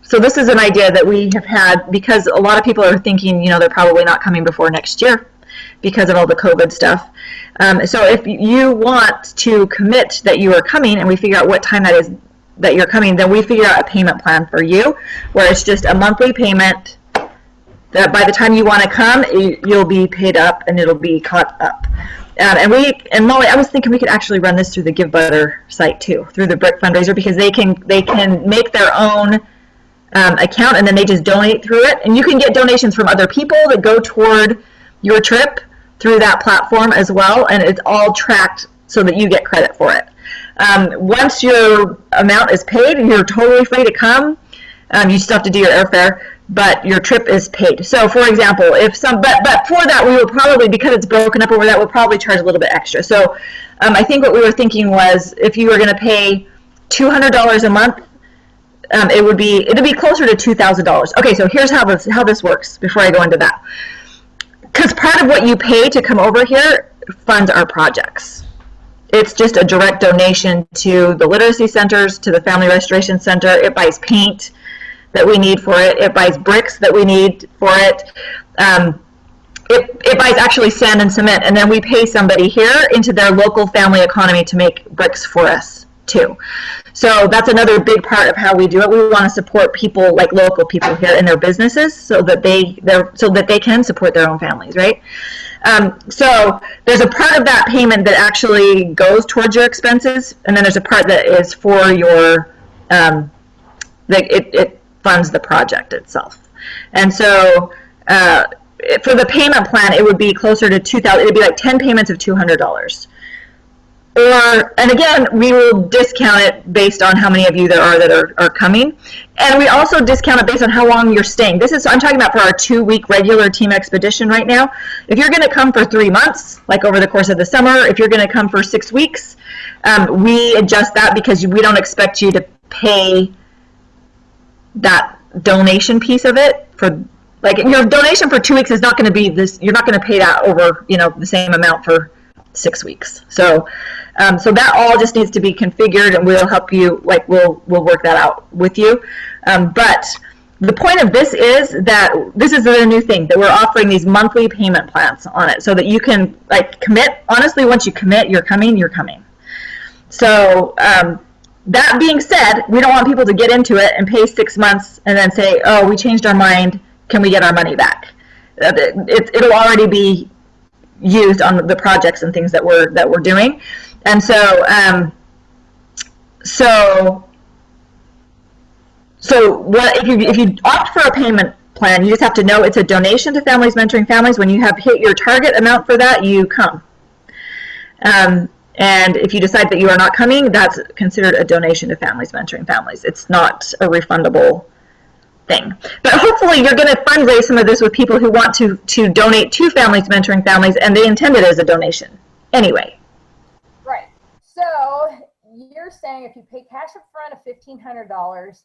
Speaker 1: So this is an idea that we have had because a lot of people are thinking, they're probably not coming before next year because of all the COVID stuff. So if you want to commit that you are coming, and we figure out what time that is that you're coming, then we figure out a payment plan for you where it's just a monthly payment that by the time you want to come, you'll be paid up and it'll be caught up. And Molly, I was thinking we could actually run this through the Give Butter site too, through the Brick fundraiser, because they can make their own account, and then they just donate through it. And you can get donations from other people that go toward your trip through that platform as well, and it's all tracked so that you get credit for it. Once your amount is paid, you're totally free to come. You still have to do your airfare, but your trip is paid. So, for example, but for that, we will probably, because it's broken up over that, we'll probably charge a little bit extra. So, I think what we were thinking was if you were going to pay $200 a month, it'd be closer to $2,000. Okay, so here's how this works before I go into that. Because part of what you pay to come over here funds our projects. It's just a direct donation to the literacy centers, to the Family Restoration Center. It buys paint that we need for it. It buys bricks that we need for it. It buys actually sand and cement, and then we pay somebody here into their local family economy to make bricks for us too. So that's another big part of how we do it. We want to support people, like local people here, in their businesses, so that they can support their own families, right? So there's a part of that payment that actually goes towards your expenses, and then there's a part that is for your funds the project itself. And so for the payment plan, it would be closer to $2,000. It would be like 10 payments of $200. And again, we will discount it based on how many of you there are that are coming. And we also discount it based on how long you're staying. I'm talking about for our 2-week regular team expedition right now. If you're going to come for 3 months, like over the course of the summer, if you're going to come for 6 weeks, we adjust that because we don't expect you to pay that donation piece of it. For like your donation for 2 weeks is not going to be this. You're not going to pay that over the same amount for 6 weeks. So that all just needs to be configured, and we'll help you. Like we'll work that out with you. But the point of this is that this is the new thing that we're offering these monthly payment plans on it, so that you can like commit. Honestly, once you commit, you're coming. So that being said, we don't want people to get into it and pay 6 months and then say, "Oh, we changed our mind. Can we get our money back?" It'll already be used on the projects and things that we're doing. And so what if you opt for a payment plan, you just have to know it's a donation to Families Mentoring Families. When you have hit your target amount for that, you come. And if you decide that you are not coming, that's considered a donation to Families Mentoring Families. It's not a refundable thing. But hopefully you're going to fundraise some of this with people who want to donate to Families Mentoring Families, and they intend it as a donation anyway.
Speaker 2: Right. So you're saying if you pay cash up front of $1,500,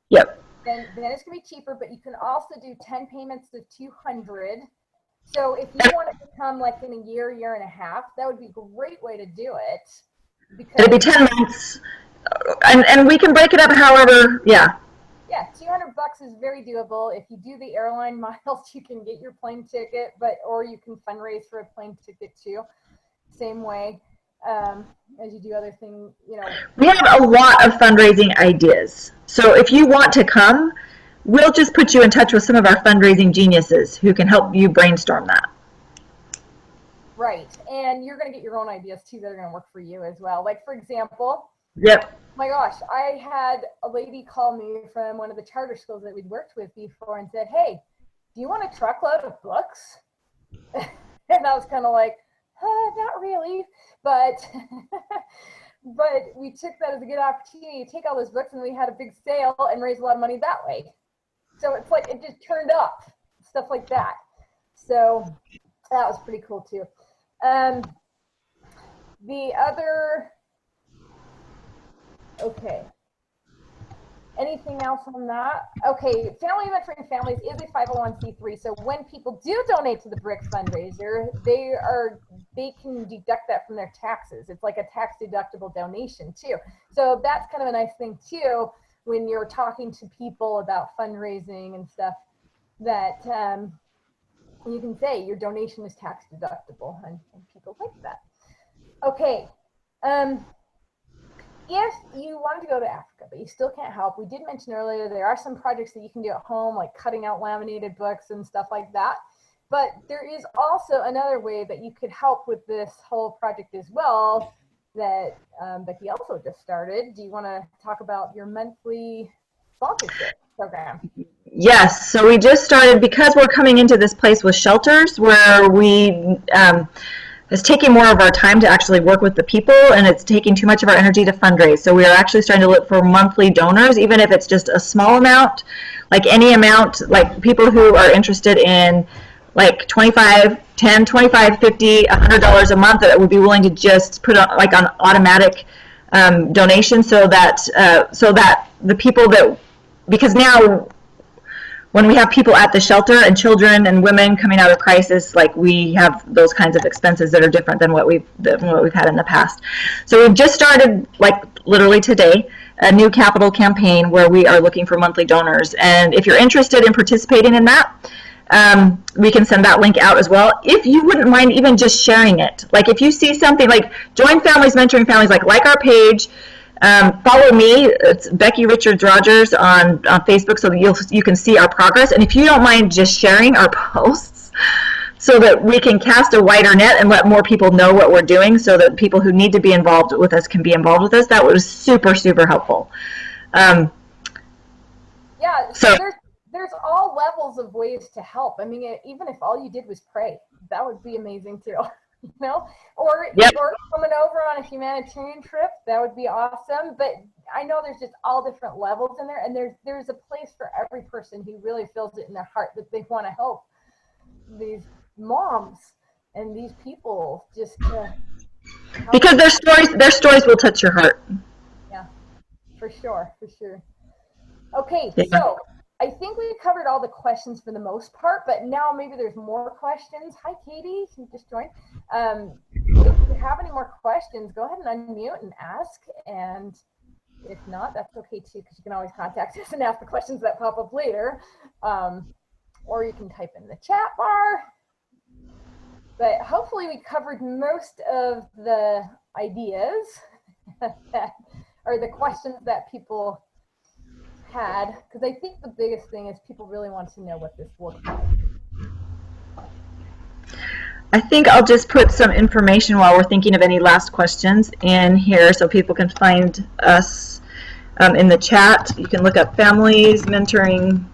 Speaker 1: yep,
Speaker 2: then it's going to be cheaper, but you can also do 10 payments of $200. So if you want to come like in a year and a half, that would be a great way to do it. Because
Speaker 1: it'll be 10 months, and we can break it up however, yeah.
Speaker 2: Yeah, $200 is very doable. If you do the airline miles, you can get your plane ticket, or you can fundraise for a plane ticket too. Same way as you do other things, We
Speaker 1: have a lot of fundraising ideas. So if you want to come, we'll just put you in touch with some of our fundraising geniuses who can help you brainstorm that.
Speaker 2: Right, and you're going to get your own ideas too that are going to work for you as well. Like for example.
Speaker 1: Yep.
Speaker 2: My gosh, I had a lady call me from one of the charter schools that we'd worked with before and said, "Hey, do you want a truckload of books?" And I was kind of like, not really, but we took that as a good opportunity to take all those books, and we had a big sale and raise a lot of money that way. So it's like it just turned up, stuff like that. So that was pretty cool too. The other. Okay. Anything else on that? Okay, Family Mentoring Families is a 501c3, so when people do donate to the BRIC fundraiser, they can deduct that from their taxes. It's like a tax deductible donation too. So that's kind of a nice thing too when you're talking to people about fundraising and stuff, that you can say your donation is tax deductible, and people like that. Okay. If you wanted to go to Africa, but you still can't help, we did mention earlier there are some projects that you can do at home, like cutting out laminated books and stuff like that. But there is also another way that you could help with this whole project as well that Becky also just started. Do you want to talk about your monthly sponsorship program?
Speaker 1: Yes, so we just started, because we're coming into this place with shelters where we it's taking more of our time to actually work with the people, and it's taking too much of our energy to fundraise. So we are actually starting to look for monthly donors, even if it's just a small amount, like any amount, like people who are interested in like $25, $10, $25, $50, $100 a month that would be willing to just put on like on automatic donation, so that the people that, because now when we have people at the shelter and children and women coming out of crisis, like we have those kinds of expenses that are different than what we've had in the past. So we've just started, like literally today, a new capital campaign where we are looking for monthly donors. And if you're interested in participating in that, we can send that link out as well. If you wouldn't mind even just sharing it, like if you see something, like join Families Mentoring Families, like our page. Follow me, it's Becky Rogers on Facebook, so that you can see our progress. And if you don't mind just sharing our posts so that we can cast a wider net and let more people know what we're doing, so that people who need to be involved with us can be involved with us, that was super, super helpful.
Speaker 2: Yeah, Yeah, so
Speaker 1: So,
Speaker 2: there's all levels of ways to help. I mean, even if all you did was pray, that would be amazing too. You know,
Speaker 1: yep.
Speaker 2: or coming over on a humanitarian trip, that would be awesome. But I know there's just all different levels in there, and there's a place for every person who really feels it in their heart that they want to help these moms and these people just to help.
Speaker 1: Because their stories will touch your heart.
Speaker 2: Yeah, for sure, for sure. Okay,
Speaker 1: Yeah.
Speaker 2: so I think we covered all the questions for the most part, but now maybe there's more questions. Hi, Katie, you just joined. If you have any more questions, go ahead and unmute and ask. And if not, that's okay too, because you can always contact us and ask the questions that pop up later. Or you can type in the chat bar. But hopefully we covered most of the ideas that, or the questions that people had, because I think the biggest thing is people really want to know what this looks like.
Speaker 1: I think I'll just put some information while we're thinking of any last questions in here so people can find us in the chat. You can look up Families Mentoring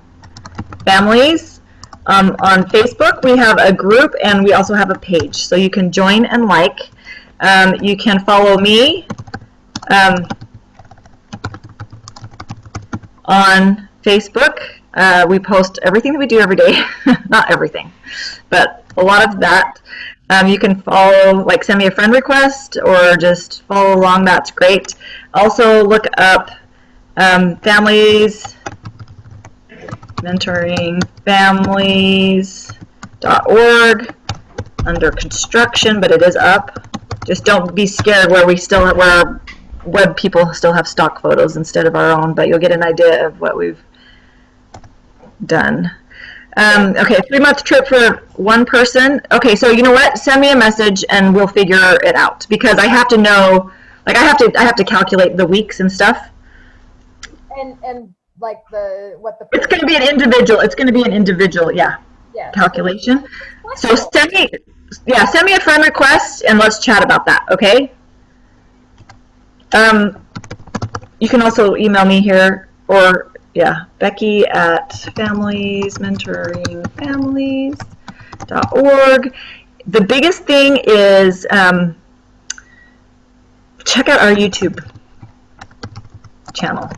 Speaker 1: Families. On Facebook, we have a group and we also have a page, so you can join and like. You can follow me on Facebook. We post everything that we do every day. Not everything, but a lot of that. You can follow, like send me a friend request or just follow along. That's great. Also look up Families Mentoring Families.org under construction, but it is up. Just don't be scared where our web people still have stock photos instead of our own, but you'll get an idea of what we've done. Okay, 3-month trip for one person. Okay, so you know what? Send me a message and we'll figure it out, because I have to know, like I have to calculate the weeks and stuff.
Speaker 2: And like
Speaker 1: it's going to be an individual, yeah, calculation. So send me a friend request and let's chat about that, okay? You can also email me here, or Becky at familiesmentoringfamilies.org. The biggest thing is check out our YouTube channel.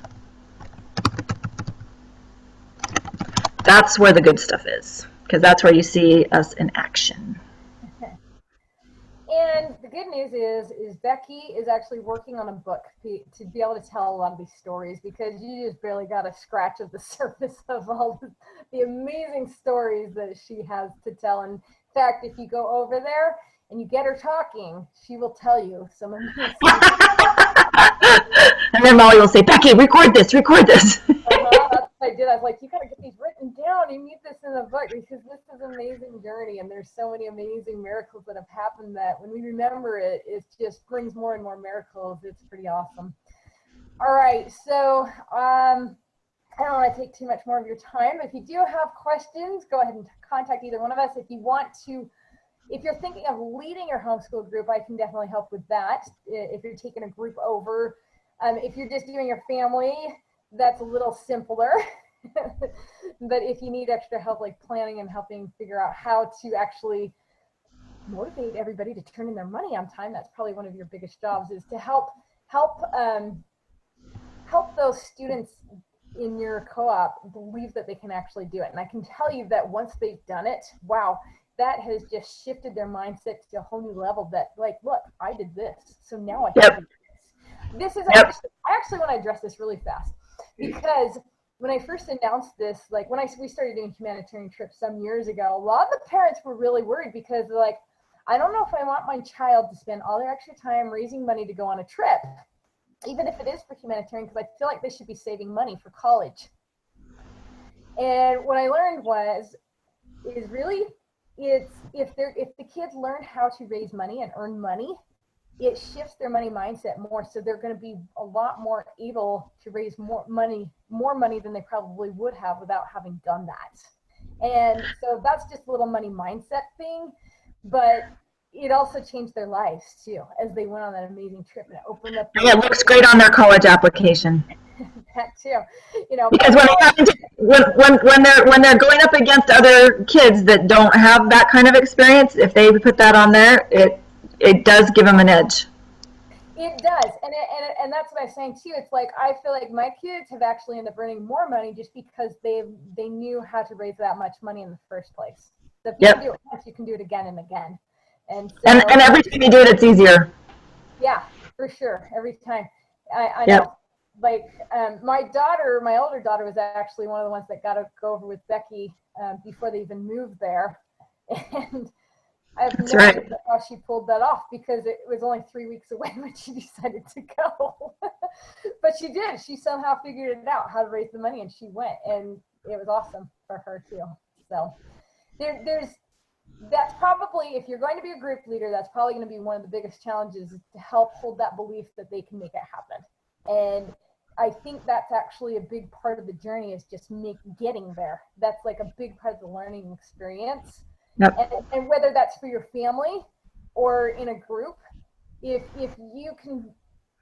Speaker 1: That's where the good stuff is, because that's where you see us in action.
Speaker 2: And the good news is Becky is actually working on a book to be able to tell a lot of these stories, because you just barely got a scratch of the surface of all the amazing stories that she has to tell. In fact, if you go over there and you get her talking, she will tell you some amazing
Speaker 1: And then Molly will say, Becky, record this.
Speaker 2: That's what I did. I was like, you got to get these written down. You need this in the book, because this is an amazing journey, and there's so many amazing miracles that have happened that when we remember it, it just brings more and more miracles. It's pretty awesome. All right, so I don't want to take too much more of your time. If you do have questions, go ahead and contact either one of us. If you're thinking of leading your homeschool group, I can definitely help with that. If you're taking a group over, if you're just doing your family, that's a little simpler. But if you need extra help, like planning and helping figure out how to actually motivate everybody to turn in their money on time, that's probably one of your biggest jobs, is to help those students in your co-op believe that they can actually do it. And I can tell you that once they've done it, wow, that has just shifted their mindset to a whole new level, that like, look, I did this, so now I can do this. This is I actually want to address this really fast, because when I first announced this, like when we started doing humanitarian trips some years ago, a lot of the parents were really worried, because they're like, I don't know if I want my child to spend all their extra time raising money to go on a trip, even if it is for humanitarian, because I feel like they should be saving money for college. And what I learned is really, it's if the kids learn how to raise money and earn money, it shifts their money mindset more, so they're going to be a lot more able to raise more money than they probably would have without having done that. And so that's just a little money mindset thing, but it also changed their lives too, as they went on that amazing trip, and it opened up.
Speaker 1: It looks great on their college application.
Speaker 2: that too. You know,
Speaker 1: Because when they're going up against other kids that don't have that kind of experience, if they put that on there, it does give them an edge.
Speaker 2: it does, and that's what I'm saying too. It's like I feel like my kids have actually ended up earning more money just because they knew how to raise that much money in the first place. So if you can
Speaker 1: Yep.
Speaker 2: do it once, you can do it again and again. And so
Speaker 1: And every time you do it, it's easier.
Speaker 2: yeah, for sure, every time. I
Speaker 1: Yep.
Speaker 2: know. Like my daughter, my older daughter, was actually one of the ones that got to go over with Becky before they even moved there, and I have
Speaker 1: That's
Speaker 2: no
Speaker 1: right.
Speaker 2: idea how she pulled that off because it was only 3 weeks away when she decided to go. But she did. She somehow figured it out how to raise the money, and she went, and it was awesome for her too. So there's that's probably, if you're going to be a group leader, that's probably going to be one of the biggest challenges, is to help hold that belief that they can make it happen. And I think that's actually a big part of the journey, is just getting there. That's like a big part of the learning experience.
Speaker 1: Yep.
Speaker 2: And whether that's for your family or in a group, if you can,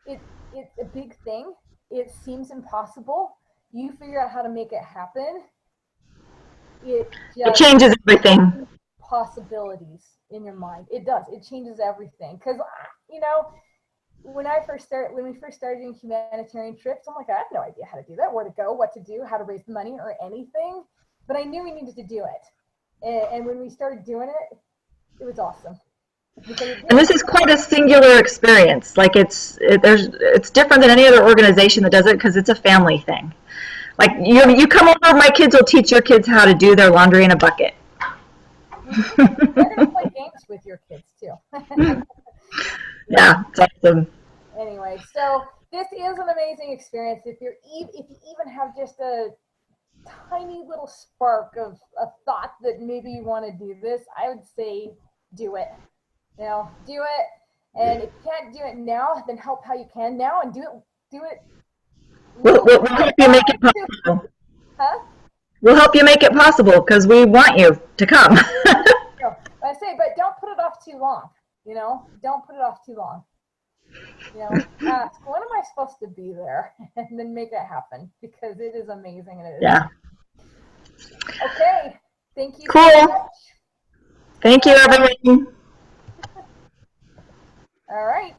Speaker 2: it's a big thing. It seems impossible. You figure out how to make it happen. It
Speaker 1: It
Speaker 2: just
Speaker 1: changes everything.
Speaker 2: possibilities in your mind. It does. It changes everything. Because you know, when we first started doing humanitarian trips, I'm like, I have no idea how to do that, where to go, what to do, how to raise the money, or anything. But I knew we needed to do it. And when we started doing it, it was awesome.
Speaker 1: And this is quite a singular experience. Like it's different than any other organization that does it because it's a family thing. Like you come over, my kids will teach your kids how to do their laundry in a bucket.
Speaker 2: They're going to play games with your kids too.
Speaker 1: Yeah, it's awesome.
Speaker 2: Anyway, so this is an amazing experience. If you even have just a tiny little spark of a thought that maybe you want to do this, I would say do it. You know, do it. And if you can't do it now, then help how you can now, and do it.
Speaker 1: We'll help you make it possible.
Speaker 2: Huh?
Speaker 1: We'll help you make it possible because we want you to come.
Speaker 2: No, I say, but don't put it off too long. You know, don't put it off too long. You know, ask, when am I supposed to be there? And then make it happen, because it is amazing. And it is.
Speaker 1: Yeah.
Speaker 2: Okay. Thank you
Speaker 1: Cool.
Speaker 2: so much.
Speaker 1: Thank you, everyone.
Speaker 2: All right.